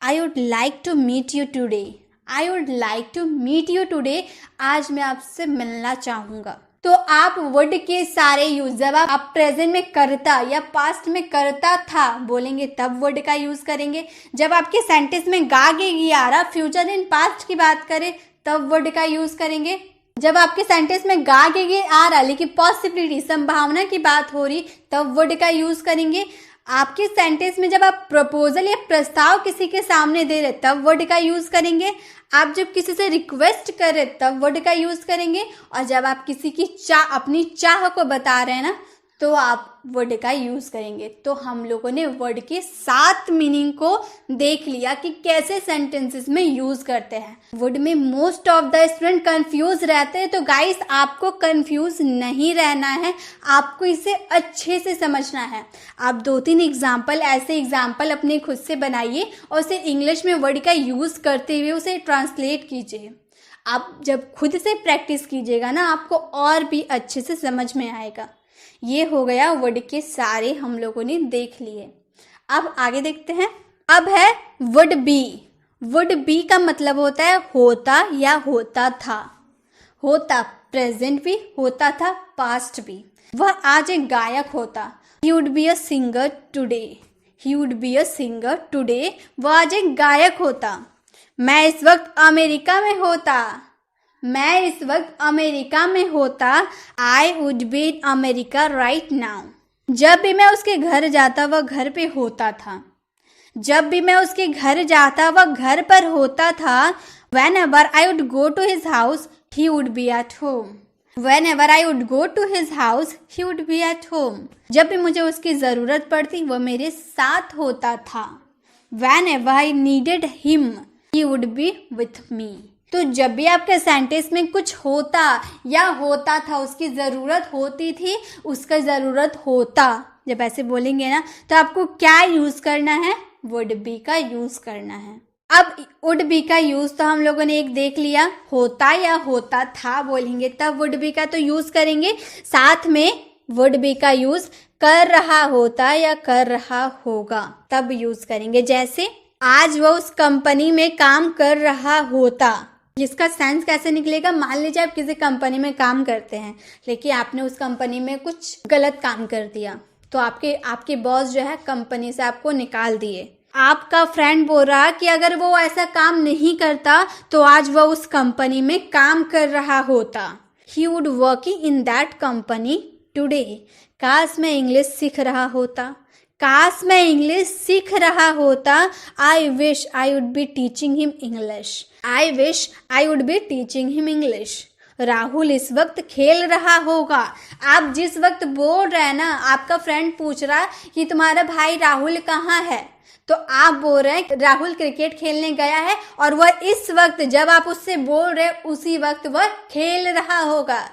I would like to meet you today, I would like to meet you today, आज मैं आपसे मिलना चाहूँगा। तो आप वुड के सारे यूज जब आप प्रेजेंट में करता या पास्ट में करता था बोलेंगे तब वुड का यूज करेंगे। जब आपके सेंटेंस में गागेगी आ रहा, फ्यूचर इन पास्ट की बात करें तब वुड का यूज करेंगे। जब आपके सेंटेंस में गागेगी आ रहा लेकिन पॉसिबिलिटी, संभावना की बात हो रही तब वुड का यूज करेंगे। आपके सेंटेंस में जब आप प्रपोजल या प्रस्ताव किसी के सामने दे रहे तब वर्ड का यूज करेंगे। आप जब किसी से रिक्वेस्ट कर रहे तब वर्ड का यूज करेंगे। और जब आप किसी की अपनी चाह को बता रहे हैं ना तो आप वर्ड का यूज करेंगे। तो हम लोगों ने वर्ड के 7 मीनिंग को देख लिया कि कैसे सेंटेंसेस में यूज करते हैं। वर्ड में most of the student confuse रहते हैं, तो गाइस आपको कंफ्यूज नहीं रहना है, आपको इसे अच्छे से समझना है। आप 2-3 एग्जाम्पल ऐसे एग्जाम्पल अपने खुद से बनाइए और उसे इंग्लिश में वर्ड का यूज करते हुए उसे ट्रांसलेट कीजिए। आप जब खुद से प्रैक्टिस कीजिएगा ना आपको और भी अच्छे से समझ में आएगा। ये हो गया वर्ड के सारे हम लोगों ने देख लिए। अब आगे देखते हैं। अब है वुड बी। वुड बी का मतलब होता है होता या होता था। होता प्रेजेंट भी, होता था पास्ट भी। वह आज एक गायक होता। He would be a singer today. He would be a singer today. वह आज एक गायक होता। मैं इस वक्त अमेरिका में होता। मैं इस वक्त अमेरिका में होता। I would be in America right now. जब भी मैं उसके घर जाता वह घर पे होता था। जब भी मैं उसके घर जाता वह घर पर होता था। Whenever I would go to his house, he would be at home. Whenever I would go to his house, he would be at home. जब भी मुझे उसकी ज़रूरत पड़ती वह मेरे साथ होता था। Whenever I needed him, he would be with me. तो जब भी आपके सेंटेंस में कुछ होता या होता था, उसकी ज़रूरत होती थी, उसका ज़रूरत होता, जब ऐसे बोलेंगे ना तो आपको क्या यूज़ करना है, वुड बी का यूज़ करना है। अब वुड बी का यूज़ तो हम लोगों ने एक देख लिया, होता या होता था बोलेंगे तब वुड बी का तो यूज़ करेंगे। साथ में वुड बी का यूज़ कर रहा होता या कर रहा होगा तब यूज़ करेंगे। जैसे आज वो उस कंपनी में काम कर रहा होता। इसका सेंस कैसे निकलेगा, मान लीजिए आप किसी कंपनी में काम करते हैं लेकिन आपने उस कंपनी में कुछ गलत काम कर दिया तो आपके बॉस जो है कंपनी से आपको निकाल दिए। आपका फ्रेंड बोल रहा कि अगर वो ऐसा काम नहीं करता तो आज वो उस कंपनी में काम कर रहा होता। He would working in that company today. काश मैं इंग्लिश सीख रहा होता। काश मैं इंग्लिश सीख रहा होता। I wish I would be teaching him English. I wish I would be teaching him English. Rahul इस वक्त खेल रहा होगा। आप जिस वक्त बोल रहे हैं ना, आपका फ्रेंड पूछ रहा कि तुम्हारा भाई राहुल कहाँ है, तो आप बोल रहे हैं राहुल क्रिकेट खेलने गया है और वह इस वक्त, जब आप उससे बोल रहे उसी वक्त वह खेल रहा होगा।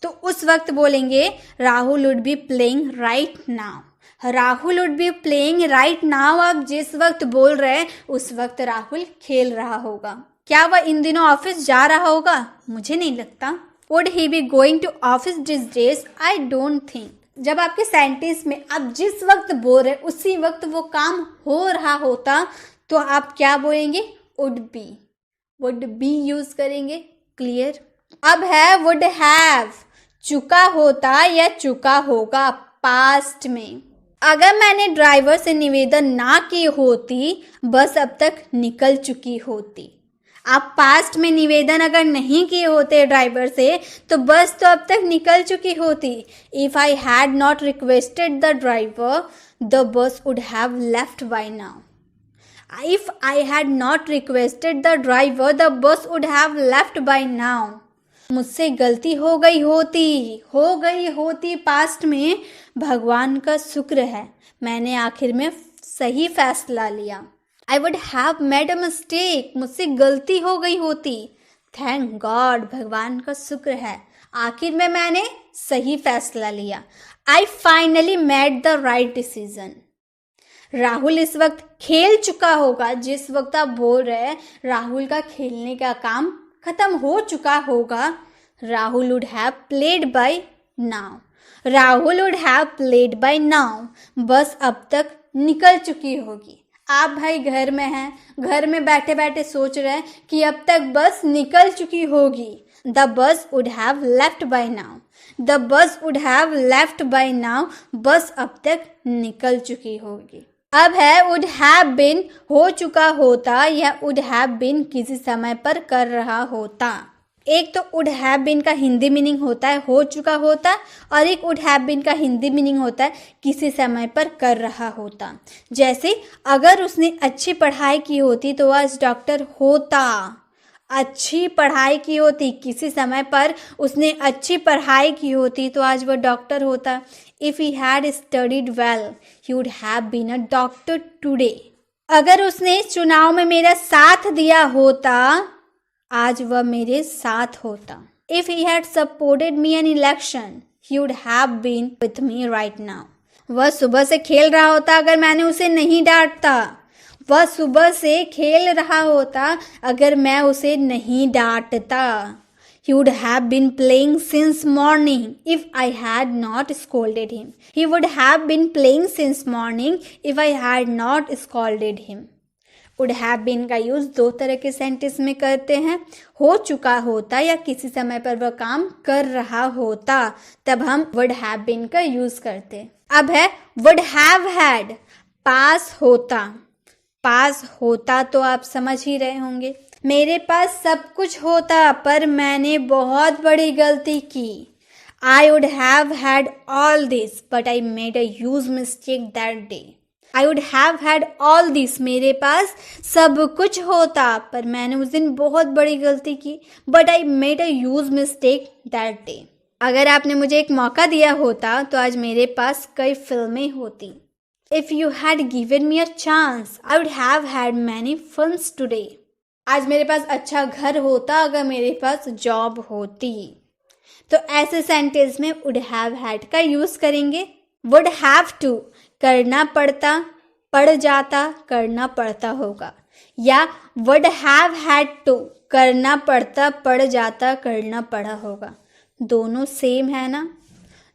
तो उस वक्त बोलेंगे Rahul would be playing right now. Rahul would be playing right now. आप जिस वक्त बोल रहे हैं उस वक्त राहुल खेल रहा होगा। क्या वह इन दिनों ऑफिस जा रहा होगा? मुझे नहीं लगता। Would he be going to office this days? I don't think. जब आपके सेंटेंस में आप जिस वक्त बोल रहे उसी वक्त वो काम हो रहा होता तो आप क्या बोलेंगे? वुड बी यूज करेंगे। क्लियर? अब है वुड हैव, चुका होता या चुका होगा पास्ट में। अगर मैंने ड्राइवर से निवेदन ना की होती, बस अब तक निकल चुकी होती। आप पास्ट में निवेदन अगर नहीं किए होते ड्राइवर से, तो बस तो अब तक निकल चुकी होती। If I had not requested the driver, the bus would have left by now. If I had not requested the driver, the bus would have left by now. मुझसे गलती हो गई होती पास्ट में, भगवान का शुक्र है मैंने आखिर में सही फैसला लिया। I would have made a mistake, मुझसे गलती हो गई होती। Thank God, भगवान का शुक्र है आखिर में मैंने सही फैसला लिया। I finally made the right decision. Rahul इस वक्त खेल चुका होगा। जिस वक्त आप बोल रहे हैं राहुल का खेलने का काम खत्म हो चुका होगा, Rahul would have played by now. Rahul would have played by now, बस अब तक निकल चुकी होगी। आप भाई घर में हैं, घर में बैठे बैठे सोच रहे हैं कि अब तक बस निकल चुकी होगी। The bus would have left by now, the bus would have left by now, बस अब तक निकल चुकी होगी। अब है वुड हैव बीन, हो चुका होता या वुड हैव बीन किसी समय पर कर रहा होता। एक तो वुड हैव बीन का हिंदी मीनिंग होता है हो चुका होता, और एक वुड हैव बीन का हिंदी मीनिंग होता है किसी समय पर कर रहा होता। जैसे अगर उसने अच्छी पढ़ाई की होती तो आज डॉक्टर होता। अच्छी पढ़ाई की होती, किसी समय पर उसने अच्छी पढ़ाई की होती तो आज वह डॉक्टर होता। If he had studied well, he would have been a doctor today. अगर उसने चुनाव में मेरा साथ दिया होता, आज वह मेरे साथ होता। If he had supported me in election, he would have been with me right now. वह सुबह से खेल रहा होता अगर मैंने उसे नहीं डांटता। वह सुबह से खेल रहा होता अगर मैं उसे नहीं डांटता। He would have been playing since morning if I had not scolded him. He would have been playing since morning if I had not scolded him. Would have been का यूज दो तरह के सेंटेंस में करते हैं। हो चुका होता या किसी समय पर वह काम कर रहा होता, तब हम would have been का यूज करते। अब है would have had, पास होता। पास होता तो आप समझ ही रहे होंगे। मेरे पास सब कुछ होता पर मैंने बहुत बड़ी गलती की। I would have had all this, but I made a huge mistake that day. I would have had all this, मेरे पास सब कुछ होता पर मैंने उस दिन बहुत बड़ी गलती की। But I made a huge mistake that day. अगर आपने मुझे एक मौका दिया होता तो आज मेरे पास कई फिल्में होती। If you had given me a chance, I would have had many films today. आज मेरे पास अच्छा घर होता अगर मेरे पास जॉब होती। तो ऐसे सेंटेंस में would have had का यूज करेंगे। would have to, करना पड़ता, पड़ जाता, करना पड़ता होगा, या would have had to, करना पड़ता, पड़ जाता, करना पड़ा होगा। दोनों सेम है ना?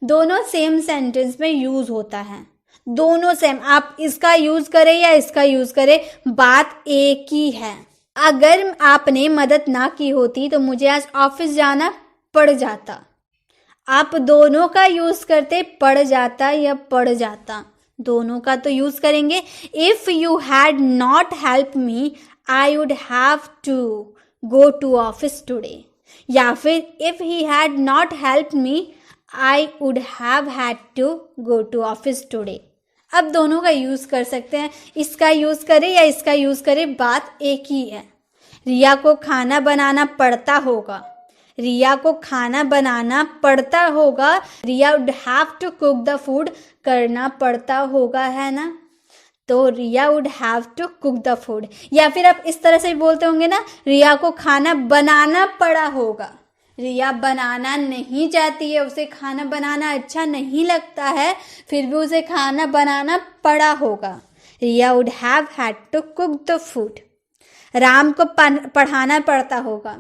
दोनों सेम सेंटेंस में यूज होता है। दोनों सेम, आप इसका यूज करें या इसका यूज करें, बात एक ही है। अगर आपने मदद ना की होती तो मुझे आज ऑफिस जाना पड़ जाता। आप दोनों का यूज करते, पड़ जाता या पड़ जाता, दोनों का तो यूज करेंगे। If you had not help me, I would have to go to office today, या फिर if he had not help me, I would have had to go to office today. अब दोनों का यूज कर सकते हैं, इसका यूज करें या इसका यूज करें, बात एक ही है। रिया को खाना बनाना पड़ता होगा, रिया को खाना बनाना पड़ता होगा, Riya would have to cook the food, करना पड़ता होगा, है ना? तो Riya would have to cook the food. या फिर आप इस तरह से बोलते होंगे ना, रिया को खाना बनाना पड़ा होगा। रिया बनाना नहीं चाहती है, उसे खाना बनाना अच्छा नहीं लगता है, फिर भी उसे खाना बनाना पड़ा होगा। Riya would have had to cook the food. Ram को पढ़ाना पड़ता होगा,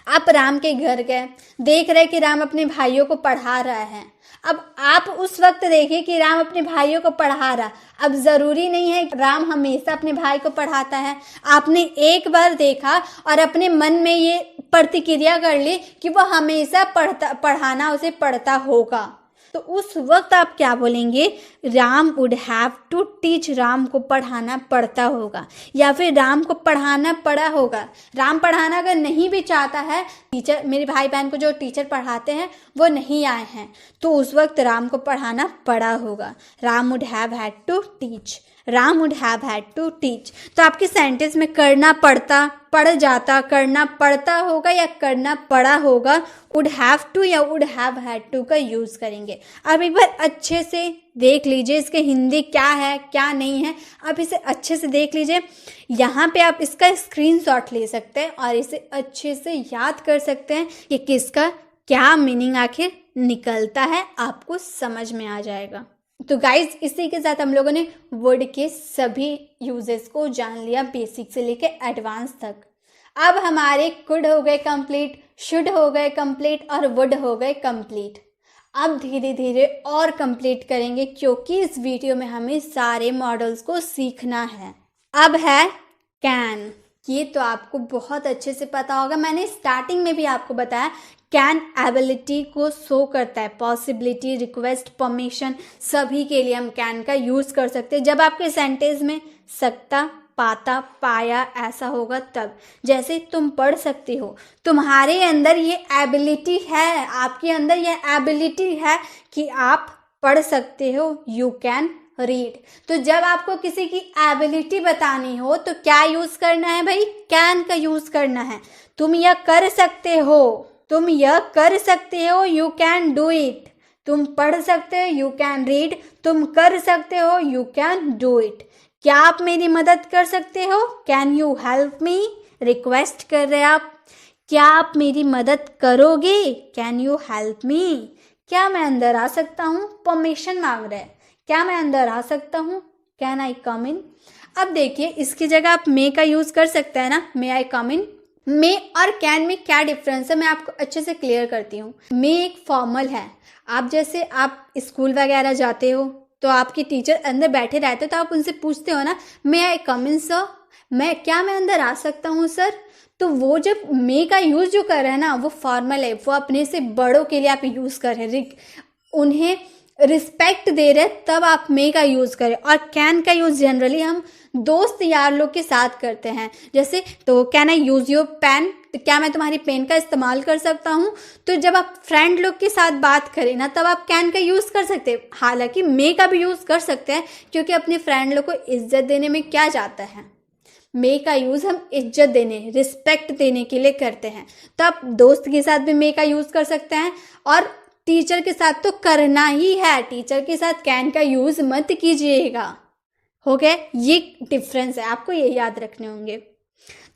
आप राम के घर गए, देख रहे कि राम अपने भाइयों को पढ़ा रहा है। अब आप उस वक्त देखिए कि राम अपने भाइयों को पढ़ा रहा। अब जरूरी नहीं है कि राम हमेशा अपने भाई को पढ़ाता है। आपने एक बार देखा और अपने मन में ये प्रतिक्रिया कर ली कि वो हमेशा पढ़ाना उसे पड़ता होगा, तो उस वक्त आप क्या बोलेंगे? Ram would have to teach, Ram को पढ़ाना पड़ता होगा, या फिर राम को पढ़ाना पड़ा होगा। राम पढ़ाना अगर नहीं भी चाहता है, टीचर मेरे भाई बहन को जो टीचर पढ़ाते हैं वो नहीं आए हैं, तो उस वक्त राम को पढ़ाना पड़ा होगा। Ram would have had to teach, Ram would have had to teach. तो आपके सेंटेंस में करना पड़ता, पड़ जाता, करना पड़ता होगा या करना पड़ा होगा, वुड हैव टू या वुड हैव हैड टू का यूज करेंगे। अब एक बार अच्छे से देख लीजिए इसके हिंदी क्या है क्या नहीं है, आप इसे अच्छे से देख लीजिए। यहाँ पे आप इसका स्क्रीनशॉट ले सकते हैं और इसे अच्छे से याद कर सकते हैं कि किसका क्या मीनिंग आखिर निकलता है, आपको समझ में आ जाएगा। तो गाइज इसी के साथ हम लोगों ने वर्ड के सभी यूजेस को जान लिया, बेसिक से लेके एडवांस तक। अब हमारे कुड हो गए कंप्लीट, शुड हो गए कंप्लीट और वुड हो गए कंप्लीट। अब धीरे धीरे और कंप्लीट करेंगे क्योंकि इस वीडियो में हमें सारे मॉडल्स को सीखना है। अब है कैन। ये तो आपको बहुत अच्छे से पता होगा, मैंने स्टार्टिंग में भी आपको बताया। कैन एबिलिटी को शो करता है, पॉसिबिलिटी, रिक्वेस्ट, परमिशन, सभी के लिए हम कैन का यूज कर सकते हैं। जब आपके सेंटेंस में सकता, पाता, पाया ऐसा होगा तब। जैसे तुम पढ़ सकते हो, तुम्हारे अंदर ये एबिलिटी है, आपके अंदर ये एबिलिटी है कि आप पढ़ सकते हो, यू कैन रीड। तो जब आपको किसी की एबिलिटी बतानी हो तो क्या यूज करना है भाई? कैन का यूज करना है। तुम यह कर सकते हो, तुम यह कर सकते हो, यू कैन डू इट। तुम पढ़ सकते हो, यू कैन रीड। तुम कर सकते हो, यू कैन डू इट। क्या आप मेरी मदद कर सकते हो? Can you help me? Request कर रहे आप। क्या आप मेरी मदद करोगे? Can you help me? क्या मैं अंदर आ सकता हूँ? परमिशन मांग रहे हैं, क्या मैं अंदर आ सकता हूँ? कैन आई कम इन? अब देखिए इसकी जगह आप मे का यूज कर सकते हैं ना, मे आई कम इन। मे और कैन में क्या डिफरेंस है मैं आपको अच्छे से क्लियर करती हूँ। मे एक फॉर्मल है। आप जैसे आप स्कूल वगैरह जाते हो तो आपके टीचर अंदर बैठे रहते तो आप उनसे पूछते हो ना, मे आई कम इन सर? मैं अंदर आ सकता हूँ सर? तो वो जब मे का यूज जो कर रहे हैं ना वो फॉर्मल है, वो अपने से बड़ों के लिए आप यूज कर रहे हैं, उन्हें रिस्पेक्ट दे रहे तब आप मे का यूज करें। और कैन का यूज जनरली हम दोस्त यार लोग के साथ करते हैं। जैसे तो can I use your pen? तो क्या मैं तुम्हारी पेन का इस्तेमाल कर सकता हूँ? तो जब आप फ्रेंड लोग के साथ बात करें ना तब आप कैन का यूज कर सकते हैं। हालांकि मे का भी यूज कर सकते हैं क्योंकि अपने फ्रेंड लोग को इज्जत देने में क्या जाता है, मे का यूज हम इज्जत देने, रिस्पेक्ट देने के लिए करते हैं। तो आप दोस्त के साथ भी मे का यूज कर सकते हैं और टीचर के साथ तो करना ही है, टीचर के साथ कैन का यूज मत कीजिएगा। हो गया, ये डिफरेंस है, आपको ये याद रखने होंगे।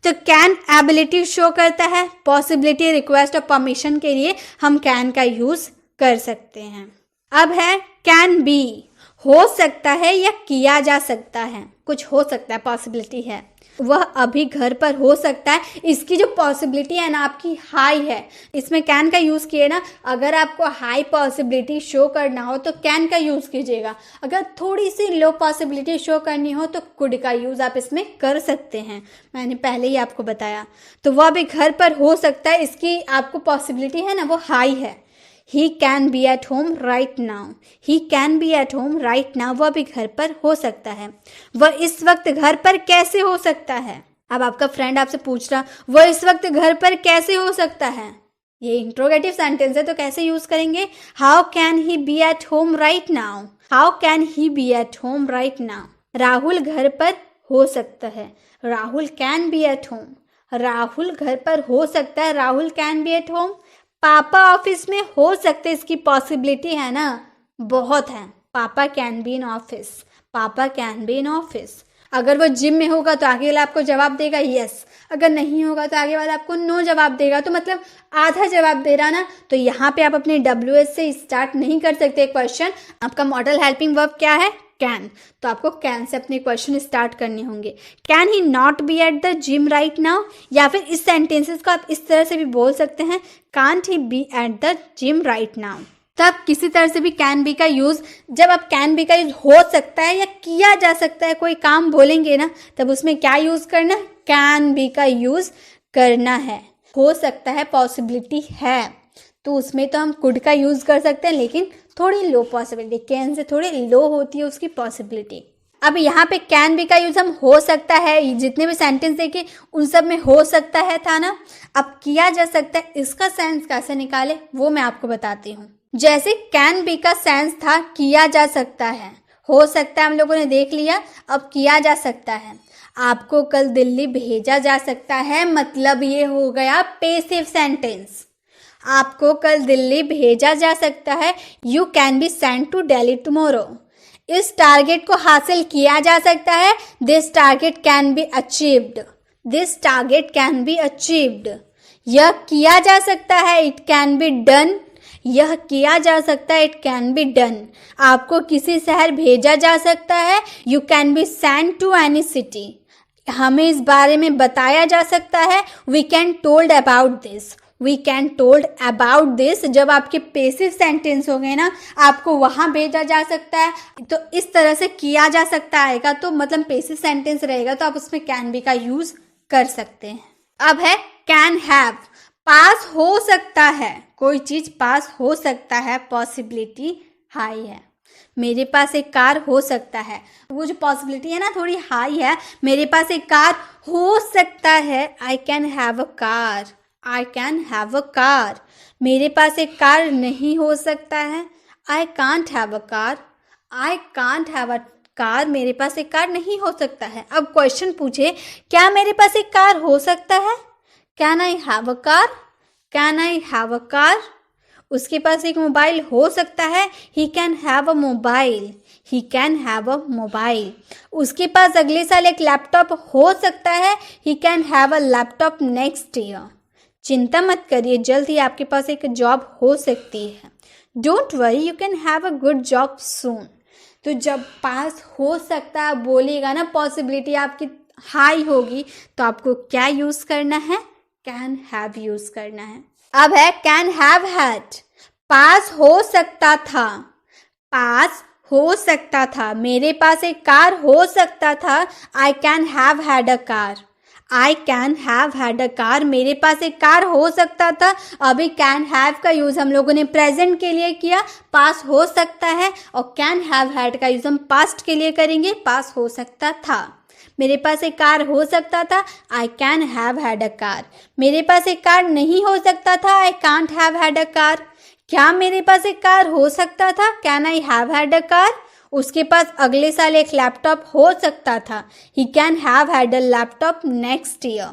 तो कैन एबिलिटी शो करता है, पॉसिबिलिटी, रिक्वेस्ट और परमिशन के लिए हम कैन का यूज कर सकते हैं। अब है कैन बी। हो सकता है या किया जा सकता है, कुछ हो सकता है, पॉसिबिलिटी है। वह अभी घर पर हो सकता है, इसकी जो पॉसिबिलिटी है ना आपकी हाई है, इसमें कैन का यूज किए ना। अगर आपको हाई पॉसिबिलिटी शो करना हो तो कैन का यूज कीजिएगा, अगर थोड़ी सी लो पॉसिबिलिटी शो करनी हो तो कुड का यूज आप इसमें कर सकते हैं, मैंने पहले ही आपको बताया। तो वह अभी घर पर हो सकता है, इसकी आपको पॉसिबिलिटी है ना वो हाई है। He can be at home right now. He can be at home right now. वह भी घर पर हो सकता है। वह इस वक्त घर पर कैसे हो सकता है? अब आपका फ्रेंड आपसे पूछ रहा वह इस वक्त घर पर कैसे हो सकता है, ये इंट्रोगेटिव सेंटेंस है तो कैसे यूज करेंगे? How can he be at home right now? How can he be at home right now? Rahul घर पर हो सकता है, Rahul can be at home. Rahul घर पर हो सकता है, Rahul can be at home. पापा ऑफिस में हो सकते, इसकी पॉसिबिलिटी है ना बहुत है। पापा कैन बी इन ऑफिस, पापा कैन बी इन ऑफिस। अगर वो जिम में होगा तो आगे वाला आपको जवाब देगा यस, अगर नहीं होगा तो आगे वाला आपको नो जवाब देगा। तो मतलब आधा जवाब दे रहा ना। तो यहाँ पे आप अपने WH से स्टार्ट नहीं कर सकते क्वेश्चन। आपका मॉडल हेल्पिंग वर्ब क्या है? कैन। तो आपको कैन से अपने क्वेश्चन स्टार्ट करने होंगे। Can he not be at the gym right now, या फिर इस सेंटेंसेस को आप इस तरह से भी बोल सकते हैं, can't he be at the gym right now. तो आप किसी तरह से भी कैन बी का यूज़, जब आप कैन बी का यूज़ हो सकता है या किया जा सकता है कोई काम बोलेंगे ना, तब उसमें क्या यूज़ करना, कैन बी का यूज़ करना है। हो सकता है, पॉसिबिलिटी है, तो उसमें तो हम कुड का यूज़ कर सकते हैं, लेकिन थोड़ी लो पॉसिबिलिटी, कैन से थोड़ी लो होती है उसकी पॉसिबिलिटी। अब यहाँ पे कैन बी का यूज़ हम हो सकता है, जितने भी सेंटेंस देखे उन सब में हो सकता है था ना। अब किया जा सकता है, इसका सेंस कैसे निकाले वो मैं आपको बताती हूँ। जैसे कैन बी का सेंस था किया जा सकता है, हो सकता है हम लोगों ने देख लिया, अब किया जा सकता है। आपको कल दिल्ली भेजा जा सकता है, मतलब ये हो गया पैसिव सेंटेंस। आपको कल दिल्ली भेजा जा सकता है, you can be sent to Delhi tomorrow. इस टारगेट को हासिल किया जा सकता है, this target can be achieved. This target can be achieved. यह किया जा सकता है, इट कैन बी डन। यह किया जा सकता है, इट कैन बी डन। आपको किसी शहर भेजा जा सकता है, you can be sent to any city. हमें इस बारे में बताया जा सकता है, we can told about this. We can told about this जब आपके पैसिव सेंटेंस हो गए ना, आपको वहाँ भेजा जा सकता है, तो इस तरह से किया जा सकता आएगा, तो मतलब पैसिव सेंटेंस रहेगा, तो आप उसमें कैन बी का यूज कर सकते हैं। अब है कैन हैव, पास हो सकता है, कोई चीज पास हो सकता है, पॉसिबिलिटी हाई है। मेरे पास एक कार हो सकता है, वो जो पॉसिबिलिटी है ना थोड़ी हाई है, मेरे पास एक कार हो सकता है, I can have a car. I can have a car. मेरे पास एक कार नहीं हो सकता है, I can't have a car. I can't have a car, मेरे पास एक कार नहीं हो सकता है। अब क्वेश्चन पूछे, क्या मेरे पास एक कार हो सकता है, can I have a car. Can I have a car. उसके पास एक मोबाइल हो सकता है, he can have a mobile. He can have a mobile. उसके पास अगले साल एक लैपटॉप हो सकता है, he can have a laptop next year. चिंता मत करिए, जल्द ही आपके पास एक जॉब हो सकती है। Don't worry, you can have a good job soon. तो जब पास हो सकता है बोलिएगा ना, पॉसिबिलिटी आपकी हाई होगी, तो आपको क्या यूज करना है, कैन हैव यूज करना है। अब है कैन हैव हैड, पास हो सकता था। पास हो सकता था, मेरे पास एक कार हो सकता था, I can have had a car. I can have had a car, मेरे पास एक कार हो सकता था। अभी कैन हैव का यूज हम लोगों ने प्रेजेंट के लिए किया, पास हो सकता है, और कैन हैव हैड का यूज हम पास्ट के लिए करेंगे, पास हो सकता था। मेरे पास एक कार हो सकता था, I can have had a car. मेरे पास एक कार नहीं हो सकता था, I can't have had a car. क्या मेरे पास एक कार हो सकता था, can I have had a car. उसके पास अगले साल एक लैपटॉप हो सकता था, he can have had a laptop next year.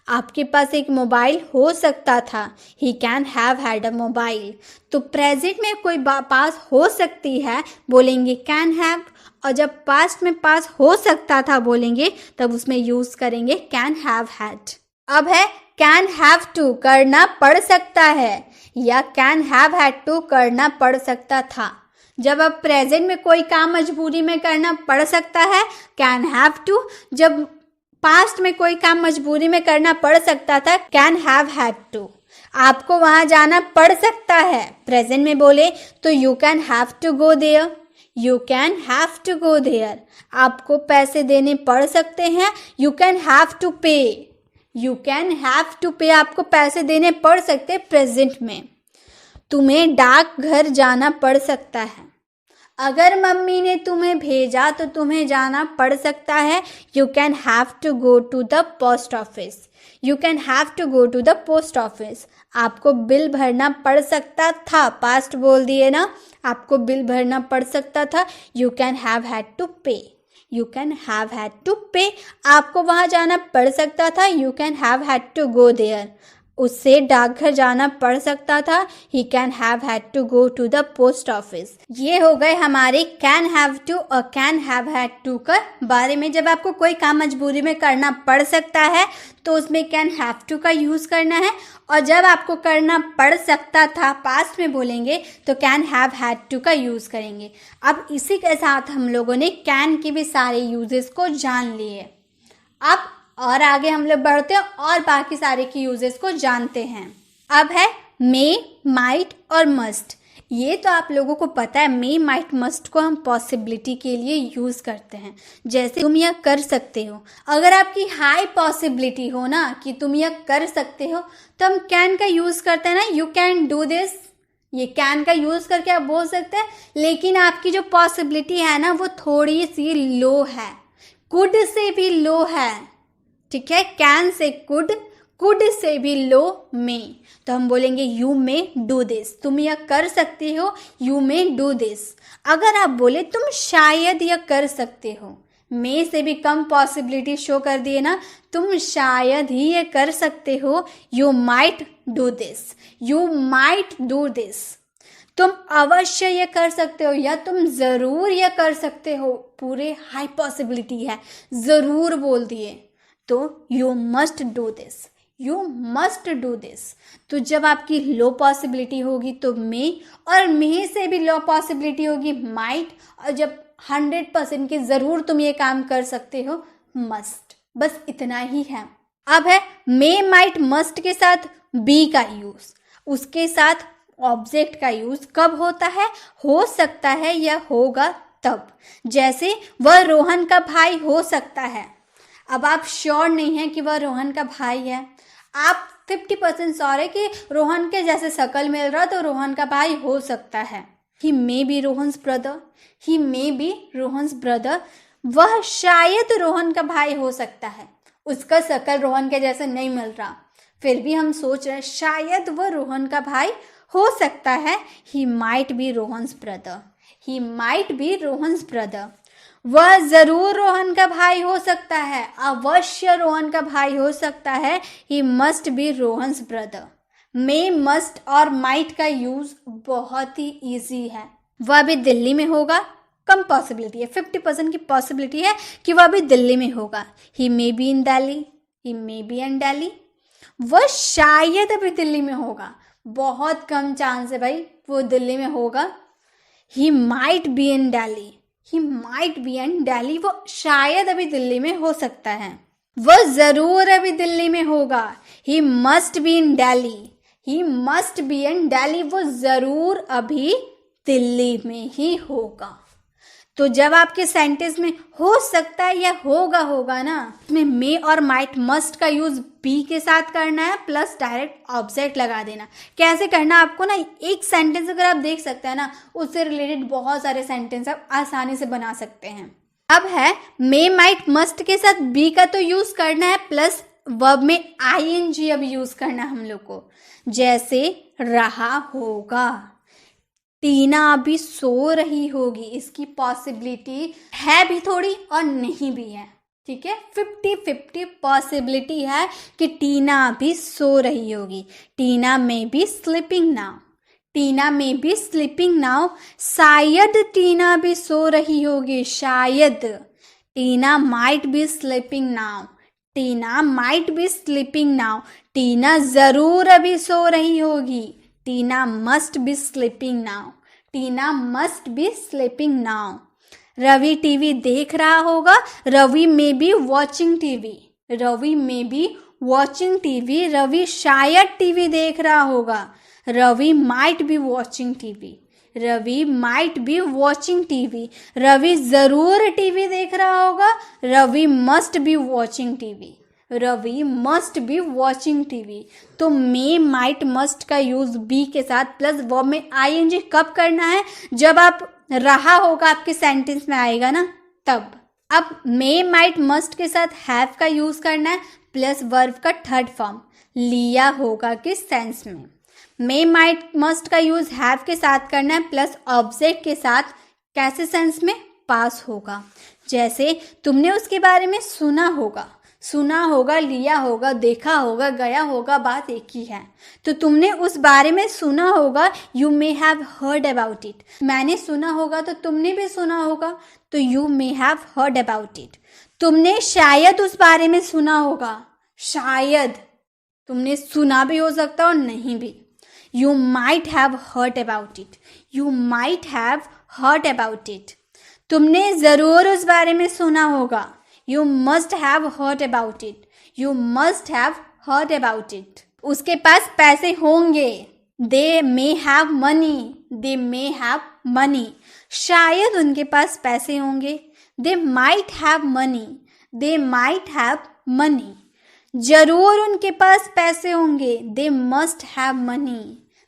आपके पास एक मोबाइल हो सकता था, he can have had a mobile. तो प्रेजेंट में कोई पास हो सकती है बोलेंगे कैन हैव, और जब पास्ट में पास हो सकता था बोलेंगे तब उसमें यूज करेंगे कैन हैव हैड। अब है कैन हैव टू, करना पड़ सकता है, या कैन हैव हैड टू, करना पड़ सकता था। जब अब प्रेजेंट में कोई काम मजबूरी में करना पड़ सकता है, कैन हैव टू। जब पास्ट में कोई काम मजबूरी में करना पड़ सकता था, कैन हैव हैड टू। आपको वहां जाना पड़ सकता है, प्रेजेंट में बोले तो you can have to go there. You can have to go there. आपको पैसे देने पड़ सकते हैं, you can have to pay. You can have to pay, आपको पैसे देने पड़ सकते प्रेजेंट में। तुम्हें डाक घर जाना पड़ सकता है। अगर मम्मी ने तुम्हें भेजा तो तुम्हें जाना पड़ सकता है, you can have to go to the post office. You can have to go to the post office. आपको बिल भरना पड़ सकता था, पास्ट बोल दिए ना, आपको बिल भरना पड़ सकता था, you can have had to pay. You can have had to pay. आपको वहाँ जाना पड़ सकता था, you can have had to go there. उससे डाकघर जाना पड़ सकता था। He can have had to go to the post office। ये हो गए हमारे can have to और can have had to का बारे में। जब आपको कोई काम मजबूरी में करना पड़ सकता है तो उसमें can have to का यूज करना है, और जब आपको करना पड़ सकता था पास्ट में बोलेंगे तो can have had to का यूज करेंगे। अब इसी के साथ हम लोगों ने can के भी सारे यूजेस को जान लिए। अब और आगे हम लोग बढ़ते हैं और बाकी सारे की यूजेस को जानते हैं। अब है मे, माइट और मस्ट। ये तो आप लोगों को पता है, मे, माइट, मस्ट को हम पॉसिबिलिटी के लिए यूज करते हैं। जैसे तुम यह कर सकते हो, अगर आपकी हाई पॉसिबिलिटी हो ना कि तुम यह कर सकते हो तो हम कैन का यूज करते हैं ना, यू कैन डू दिस। ये कैन का यूज करके आप बोल सकते हैं, लेकिन आपकी जो पॉसिबिलिटी है ना वो थोड़ी सी लो है, कुड से भी लो है। ठीक है, कैन से कुड से भी लो मे, तो हम बोलेंगे यू मे डू दिस। तुम यह कर सकते हो, यू मे डू दिस। अगर आप बोले तुम शायद यह कर सकते हो, मे से भी कम पॉसिबिलिटी शो कर दिए ना, तुम शायद ही ये कर सकते हो, you might do this, you might do this. तुम अवश्य ये कर सकते हो या तुम जरूर ये कर सकते हो, पूरे हाई पॉसिबिलिटी है, जरूर बोल दिए तो you must do this, you must do this. तो जब आपकी लो पॉसिबिलिटी होगी तो मे, और मे से भी लो पॉसिबिलिटी होगी माइट, और जब 100% की जरूर तुम ये काम कर सकते हो, मस्ट। बस इतना ही है। अब है मे, माइट, मस्ट के साथ बी का यूज। उसके साथ ऑब्जेक्ट का यूज कब होता है? हो सकता है या होगा तब। जैसे वह रोहन का भाई हो सकता है। अब आप श्योर नहीं है कि वह रोहन का भाई है, आप 50% श्योर है कि रोहन के जैसे शक्ल मिल रहा तो रोहन का भाई हो सकता है। He may be Rohan's brother, he may be Rohan's brother. वह शायद रोहन का भाई हो सकता है, उसका शक्ल रोहन के जैसे नहीं मिल रहा, फिर भी हम सोच रहे हैं शायद वह रोहन का भाई हो सकता है। He might be Rohan's brother, he might be Rohan's brother. वह जरूर रोहन का भाई हो सकता है, अवश्य रोहन का भाई हो सकता है। He must be Rohan's brother. May, must और माइट का यूज बहुत ही इजी है। वह भी दिल्ली में होगा, कम पॉसिबिलिटी है, 50% की पॉसिबिलिटी है कि वह भी दिल्ली में होगा। He may be in Delhi, he may be in Delhi. वह शायद अभी दिल्ली में होगा, बहुत कम चांस है भाई वो दिल्ली में होगा। He might be in Delhi, he might be in Delhi. वो शायद अभी दिल्ली में हो सकता है, वह जरूर अभी दिल्ली में होगा। He must be in Delhi, he must be in Delhi. वो जरूर अभी दिल्ली में ही होगा। तो जब आपके सेंटेंस में हो सकता है या होगा ना, इसमें मे और माइट, मस्ट का यूज बी के साथ करना है प्लस डायरेक्ट ऑब्जेक्ट लगा देना। कैसे करना आपको ना, एक सेंटेंस अगर आप देख सकते हैं ना, उससे रिलेटेड बहुत सारे सेंटेंस आप आसानी से बना सकते हैं। अब है मे, माइट, मस्ट के साथ बी का तो यूज करना है प्लस वर्ब में आईएनजी अब यूज करना हम लोग को। जैसे रहा होगा, टीना अभी सो रही होगी, इसकी पॉसिबिलिटी है भी थोड़ी और नहीं भी है। ठीक है, 50-50 पॉसिबिलिटी है कि टीना अभी सो रही होगी। टीना में बी स्लीपिंग नाउ, टीना में बी स्लीपिंग नाउ। शायद टीना भी सो रही होगी, शायद। Tina might be sleeping now, Tina might be sleeping now. Tina जरूर अभी सो रही होगी। Tina must be sleeping now, Tina must be sleeping now. Ravi TV देख रहा होगा, Ravi may be watching TV, Ravi may be watching TV. Ravi शायद टीवी देख रहा होगा, Ravi might be watching TV, Ravi might be watching TV. Ravi जरूर टीवी देख रहा होगा, Ravi must be watching TV, Ravi must be watching TV. तो मे, माइट, मस्ट का यूज बी के साथ प्लस वर्ब में आईएनजी कब करना है? जब आप रहा होगा आपके सेंटेंस में आएगा ना, तब। अब मे, माइट, मस्ट के साथ हैव का यूज करना है प्लस वर्ब का थर्ड फॉर्म लिया होगा के सेंस में। मे, माइट, मस्ट का यूज हैव के साथ करना है प्लस ऑब्जेक्ट के साथ, कैसे सेंस में? पास होगा। जैसे तुमने उसके बारे में सुना होगा, सुना होगा, लिया होगा, देखा होगा, गया होगा, बात एक ही है। तो तुमने उस बारे में सुना होगा, you may have heard about it. मैंने सुना होगा तो तुमने भी सुना होगा, तो you may have heard about it. तुमने शायद उस बारे में सुना होगा, शायद तुमने सुना भी हो सकता और नहीं भी। You might have heard about it. You might have heard about it. तुमने ज़रूर उस बारे में सुना होगा। You must have heard about it. You must have heard about it. उसके पास पैसे होंगे। They may have money. They may have money. शायद उनके पास पैसे होंगे। They might have money. They might have money. जरूर उनके पास पैसे होंगे। They must have money.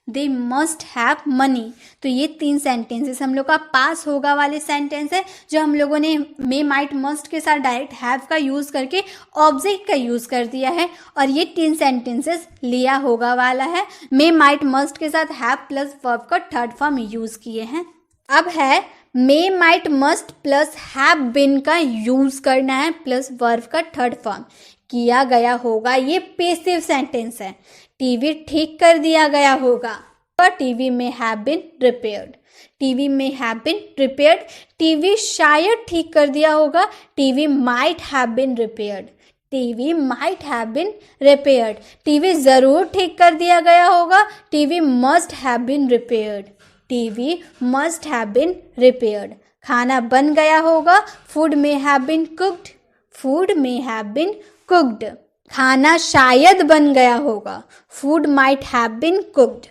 They must have money. तो ये 3 सेंटेंसेस हम लोग का पास होगा वाले सेंटेंस है, जो हम लोगों ने मे माइट मस्ट के साथ डायरेक्ट हैव का यूज़ करके ऑब्जेक्ट का यूज़ कर दिया है। और ये 3 सेंटेंसेस लिया होगा वाला है। मे माइट मस्ट के साथ हैव प्लस वर्ब का थर्ड फॉर्म यूज़ किए हैं। अब है may might must plus have been का यूज़ करना है प्लस वर्ब का थर्ड फॉर्म। किया गया होगा, ये पैसिव सेंटेंस है। टीवी ठीक कर दिया गया होगा, और TV may have been repaired. TV may have been repaired. TV शायद ठीक कर दिया होगा, TV might have been repaired. TV might have been repaired. TV ज़रूर ठीक कर दिया गया होगा, TV must have been repaired. TV must have been repaired. खाना बन गया होगा, food may have been cooked. Food may have been cooked. खाना शायद बन गया होगा, food might have been cooked.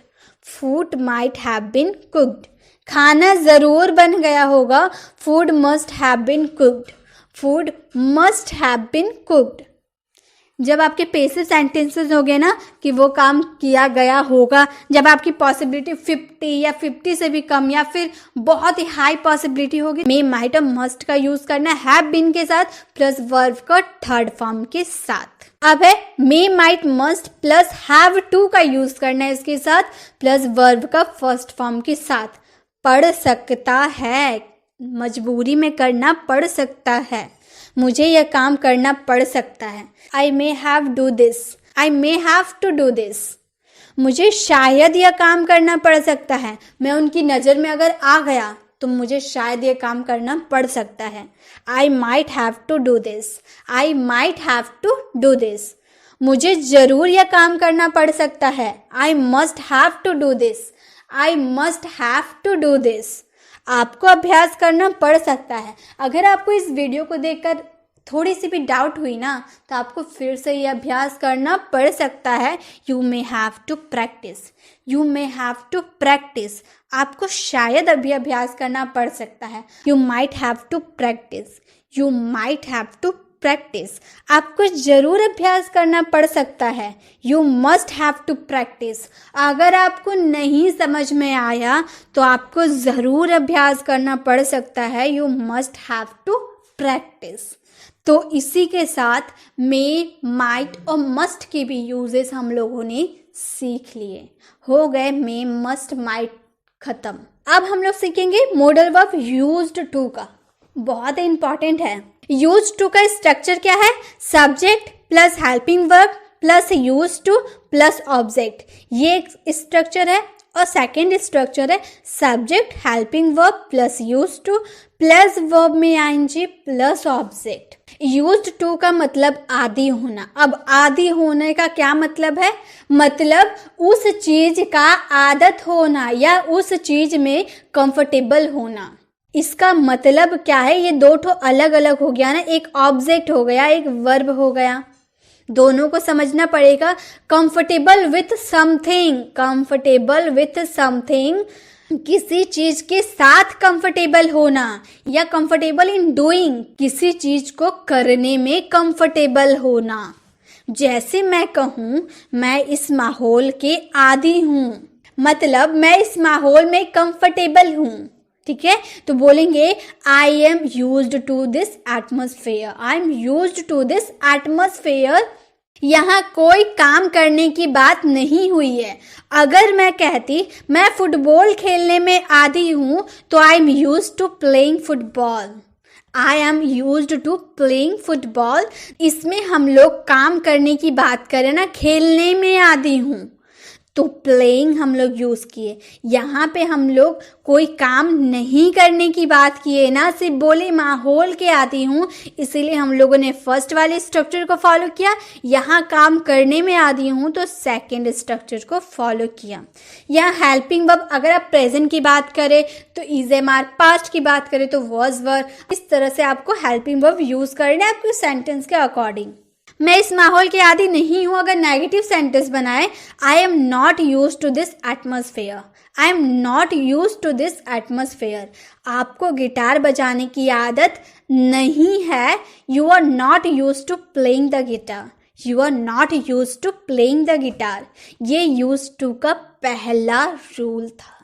Food might have been cooked. खाना ज़रूर बन गया होगा, food must have been cooked. Food must have been cooked. जब आपके पैसिव सेंटेंसेस हो गए ना कि वो काम किया गया होगा, जब आपकी पॉसिबिलिटी 50 या 50 से भी कम या फिर बहुत ही हाई पॉसिबिलिटी होगी, मे माइट और मस्ट का यूज करना हैव बीन के साथ प्लस वर्ब का थर्ड फॉर्म के साथ। अब है may might must plus have to का यूज करना है इसके साथ प्लस वर्ब का फर्स्ट फॉर्म के साथ। पढ़ सकता है, मजबूरी में करना पड़ सकता है। मुझे यह काम करना पड़ सकता है। I may have do this. I may have to do this. मुझे शायद यह काम करना पड़ सकता है। मैं उनकी नज़र में अगर आ गया तो मुझे शायद यह काम करना पड़ सकता है। I might have to do this. I might have to do this. मुझे ज़रूर यह काम करना पड़ सकता है। I must have to do this. I must have to do this. आपको अभ्यास करना पड़ सकता है। अगर आपको इस वीडियो को देखकर थोड़ी सी भी डाउट हुई ना, तो आपको फिर से ये अभ्यास करना पड़ सकता है। You may have to practise. You may have to practise. आपको शायद अभी अभ्यास करना पड़ सकता है। You might have to practise. You might have to practise. आपको ज़रूर अभ्यास करना पड़ सकता है। You must have to practise. अगर आपको नहीं समझ में आया तो आपको ज़रूर अभ्यास करना पड़ सकता है। You must have to practise. तो इसी के साथ मे, माइट और मस्ट के भी यूजेस हम लोगों ने सीख लिए। हो गए मे, मस्ट, माइट खत्म। अब हम लोग सीखेंगे मॉडल वर्ब यूज्ड टू का। बहुत इंपॉर्टेंट है। यूज टू का स्ट्रक्चर क्या है? Subject plus helping verb plus use to plus object, ये एक स्ट्रक्चर है। और सेकेंड स्ट्रक्चर है subject helping verb plus use to plus verb में ING plus object. Used to का मतलब आदि होना। अब आदि होने का क्या मतलब है? मतलब उस चीज का आदत होना या उस चीज में कंफर्टेबल होना। इसका मतलब क्या है? ये दो ठो अलग अलग हो गया ना, एक ऑब्जेक्ट हो गया, एक वर्ब हो गया। दोनों को समझना पड़ेगा। Comfortable with something, comfortable with something, किसी चीज के साथ कंफर्टेबल होना या कंफर्टेबल इन डूइंग, किसी चीज को करने में कंफर्टेबल होना। जैसे मैं कहूँ मैं इस माहौल के आदी हूँ, मतलब मैं इस माहौल में कंफर्टेबल हूँ। ठीक है, तो बोलेंगे I am used to this atmosphere. I am used to this atmosphere. यहाँ कोई काम करने की बात नहीं हुई है। अगर मैं कहती मैं फुटबॉल खेलने में आदी हूँ तो I am used to playing football. I am used to playing football, इसमें हम लोग काम करने की बात करें ना, खेलने में आदी हूँ, तो प्लेइंग हम लोग यूज किए। यहाँ पे हम लोग कोई काम नहीं करने की बात किए ना, सिर्फ बोले माहौल के आती हूँ, इसीलिए हम लोगों ने फर्स्ट वाले स्ट्रक्चर को फॉलो किया। यहाँ काम करने में आती हूँ तो सेकंड स्ट्रक्चर को फॉलो किया। यहाँ हेल्पिंग वर्ब अगर आप प्रेजेंट की बात करें तो इज एम आर, पास्ट की बात करें तो वाज वर। इस तरह से आपको हेल्पिंग वर्ब यूज करना है आपके सेंटेंस के अकॉर्डिंग। मैं इस माहौल के आदी नहीं हूं, अगर नेगेटिव सेंटेंस बनाए, I am not use to this atmosphere, I am not use to this atmosphere. आपको गिटार बजाने की आदत नहीं है, you are not use to playing the guitar, you are not use to playing the guitar. ये यूज टू का पहला रूल था,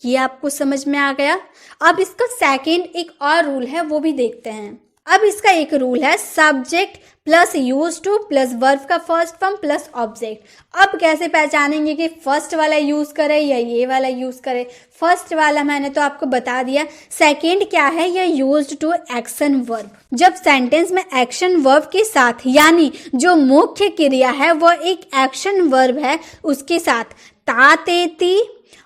ये आपको समझ में आ गया। अब इसका सेकेंड एक और रूल है, वो भी देखते हैं। अब इसका एक रूल है subject plus use to plus verb का फर्स्ट फॉर्म प्लस ऑब्जेक्ट। अब कैसे पहचानेंगे कि फर्स्ट वाला यूज करें या ये वाला यूज करें? फर्स्ट वाला मैंने तो आपको बता दिया। सेकंड क्या है? ये यूज्ड टू एक्शन वर्ब। जब सेंटेंस में एक्शन वर्ब के साथ, यानी जो मुख्य क्रिया है वो एक एक्शन वर्ब है, उसके साथ ता ते ती,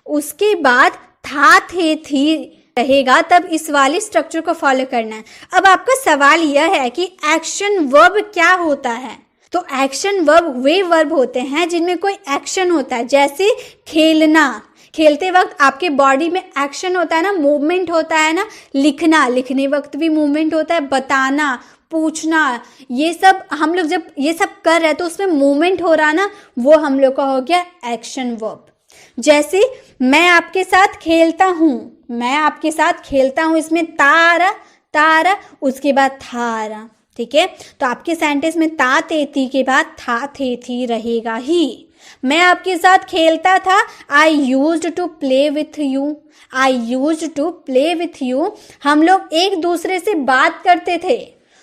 उसके बाद था थे थी रहेगा, तब इस वाली स्ट्रक्चर को फॉलो करना है। अब आपका सवाल यह है कि एक्शन वर्ब क्या होता है? तो एक्शन वर्ब वे वर्ब होते हैं जिनमें कोई एक्शन होता है, जैसे खेलना, खेलते वक्त आपके बॉडी में एक्शन होता है ना, मूवमेंट होता है ना। लिखना, लिखने वक्त भी मूवमेंट होता है। बताना, पूछना, ये सब हम लोग जब ये सब कर रहे हैं तो उसमें मूवमेंट हो रहा ना, वो हम लोग का हो गया एक्शन वर्ब। जैसे मैं आपके साथ खेलता हूँ, मैं आपके साथ खेलता हूँ, इसमें तारा तारा, उसके बाद थारा। ठीक है, तो आपके सेंटेंस में ता ते ती के बाद था थे थी रहेगा ही। मैं आपके साथ खेलता था, I used to play with you, I used to play with you. हम लोग एक दूसरे से बात करते थे,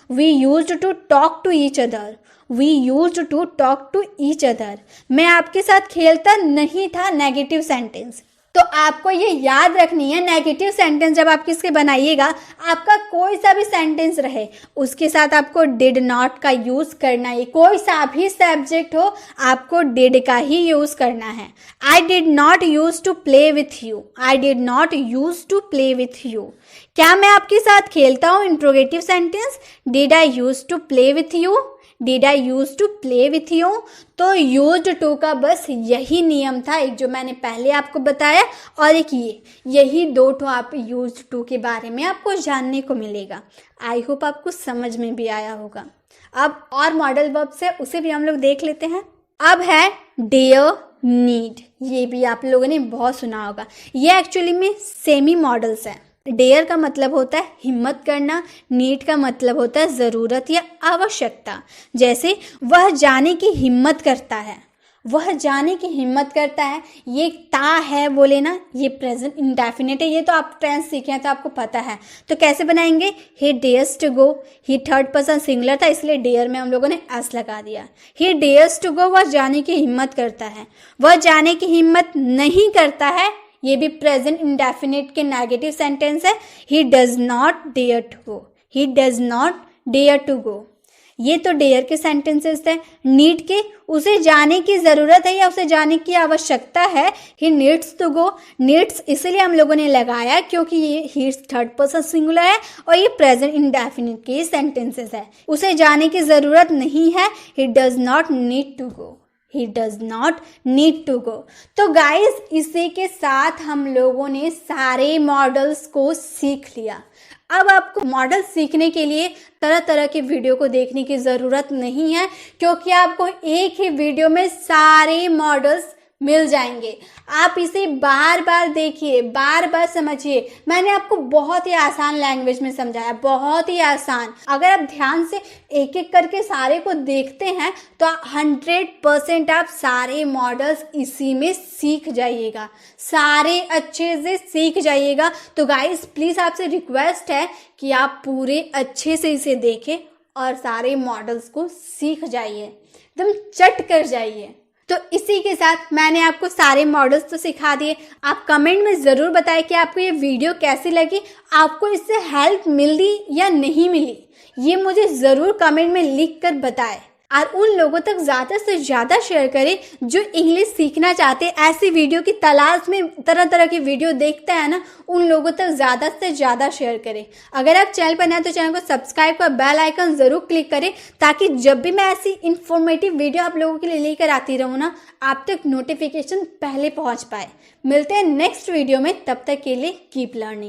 we used to talk to each other, we used to talk to each other. मैं आपके साथ खेलता नहीं था, नेगेटिव सेंटेंस। तो आपको ये याद रखनी है, नेगेटिव सेंटेंस जब आप किसके बनाइएगा, आपका कोई सा भी सेंटेंस रहे, उसके साथ आपको डिड नॉट का यूज करना है। कोई सा भी सब्जेक्ट हो, आपको डिड का ही यूज करना है। I did not use to play with you, I did not use to play with you. क्या मैं आपके साथ खेलता हूँ? Interrogative sentence. Did I use to play with you, did I use to play with you. तो यूज्ड टू का बस यही नियम था, एक जो मैंने पहले आपको बताया और एक यही दो तो आप यूज्ड टू के बारे में आपको जानने को मिलेगा। आई होप आपको समझ में भी आया होगा। अब और मॉडल वर्ब्स है, उसे भी हम लोग देख लेते हैं। अब है डेयर, नीड, ये भी आप लोगों ने बहुत सुना होगा। ये एक्चुअली में सेमी मॉडल्स है। डेयर का मतलब होता है हिम्मत करना, नीड का मतलब होता है ज़रूरत या आवश्यकता। जैसे वह जाने की हिम्मत करता है, वह जाने की हिम्मत करता है, ये ता है बोले ना, ये प्रेजेंट इंडेफिनिट है। ये तो आप टेंस सीखे हैं तो आपको पता है। तो कैसे बनाएंगे? He dares to go, he third person singular था इसलिए डेयर में हम लोगों ने एस लगा दिया। ही डेयर्स टू गो, वह जाने की हिम्मत करता है। वह जाने की हिम्मत नहीं करता है, ये भी प्रेजेंट इंडेफिनिट के नेगेटिव सेंटेंस है। He does not dare to go, he does not dare to go. ये तो डेयर के सेंटेंसेस थे। नीड के, उसे जाने की जरूरत है या उसे जाने की आवश्यकता है। He needs to go, needs इसलिए हम लोगों ने लगाया क्योंकि ये ही थर्ड पर्सन सिंगुलर है और ये प्रेजेंट इंडेफिनिट के सेंटेंसेस है। उसे जाने की जरूरत नहीं है, he does not need to go, he does not need to go। तो गाइस, इसी के साथ हम लोगों ने सारे मॉडल्स को सीख लिया। अब आपको मॉडल सीखने के लिए तरह तरह के वीडियो को देखने की ज़रूरत नहीं है, क्योंकि आपको एक ही वीडियो में सारे मॉडल्स मिल जाएंगे। आप इसे बार बार देखिए, बार बार समझिए। मैंने आपको बहुत ही आसान लैंग्वेज में समझाया, बहुत ही आसान। अगर आप ध्यान से एक एक करके सारे को देखते हैं तो 100% आप सारे मॉडल्स इसी में सीख जाइएगा, सारे अच्छे से सीख जाइएगा। तो गाइस, प्लीज़ आपसे रिक्वेस्ट है कि आप पूरे अच्छे से इसे देखें और सारे मॉडल्स को सीख जाइए, एकदम चट कर जाइए। तो इसी के साथ मैंने आपको सारे मॉडल्स तो सिखा दिए। आप कमेंट में ज़रूर बताएं कि आपको ये वीडियो कैसी लगी, आपको इससे हेल्प मिली या नहीं मिली, ये मुझे ज़रूर कमेंट में लिख कर बताएं। और उन लोगों तक ज़्यादा से ज़्यादा शेयर करें जो इंग्लिश सीखना चाहते हैं, ऐसी वीडियो की तलाश में तरह तरह की वीडियो देखते हैं ना, उन लोगों तक ज़्यादा से ज़्यादा शेयर करें। अगर आप चैनल पर नए हैं तो चैनल को सब्सक्राइब कर बेल आइकन ज़रूर क्लिक करें, ताकि जब भी मैं ऐसी इन्फॉर्मेटिव वीडियो आप लोगों के लिए लेकर आती रहूँ ना, आप तक नोटिफिकेशन पहले पहुँच पाए। मिलते हैं नेक्स्ट वीडियो में, तब तक के लिए कीप लर्निंग।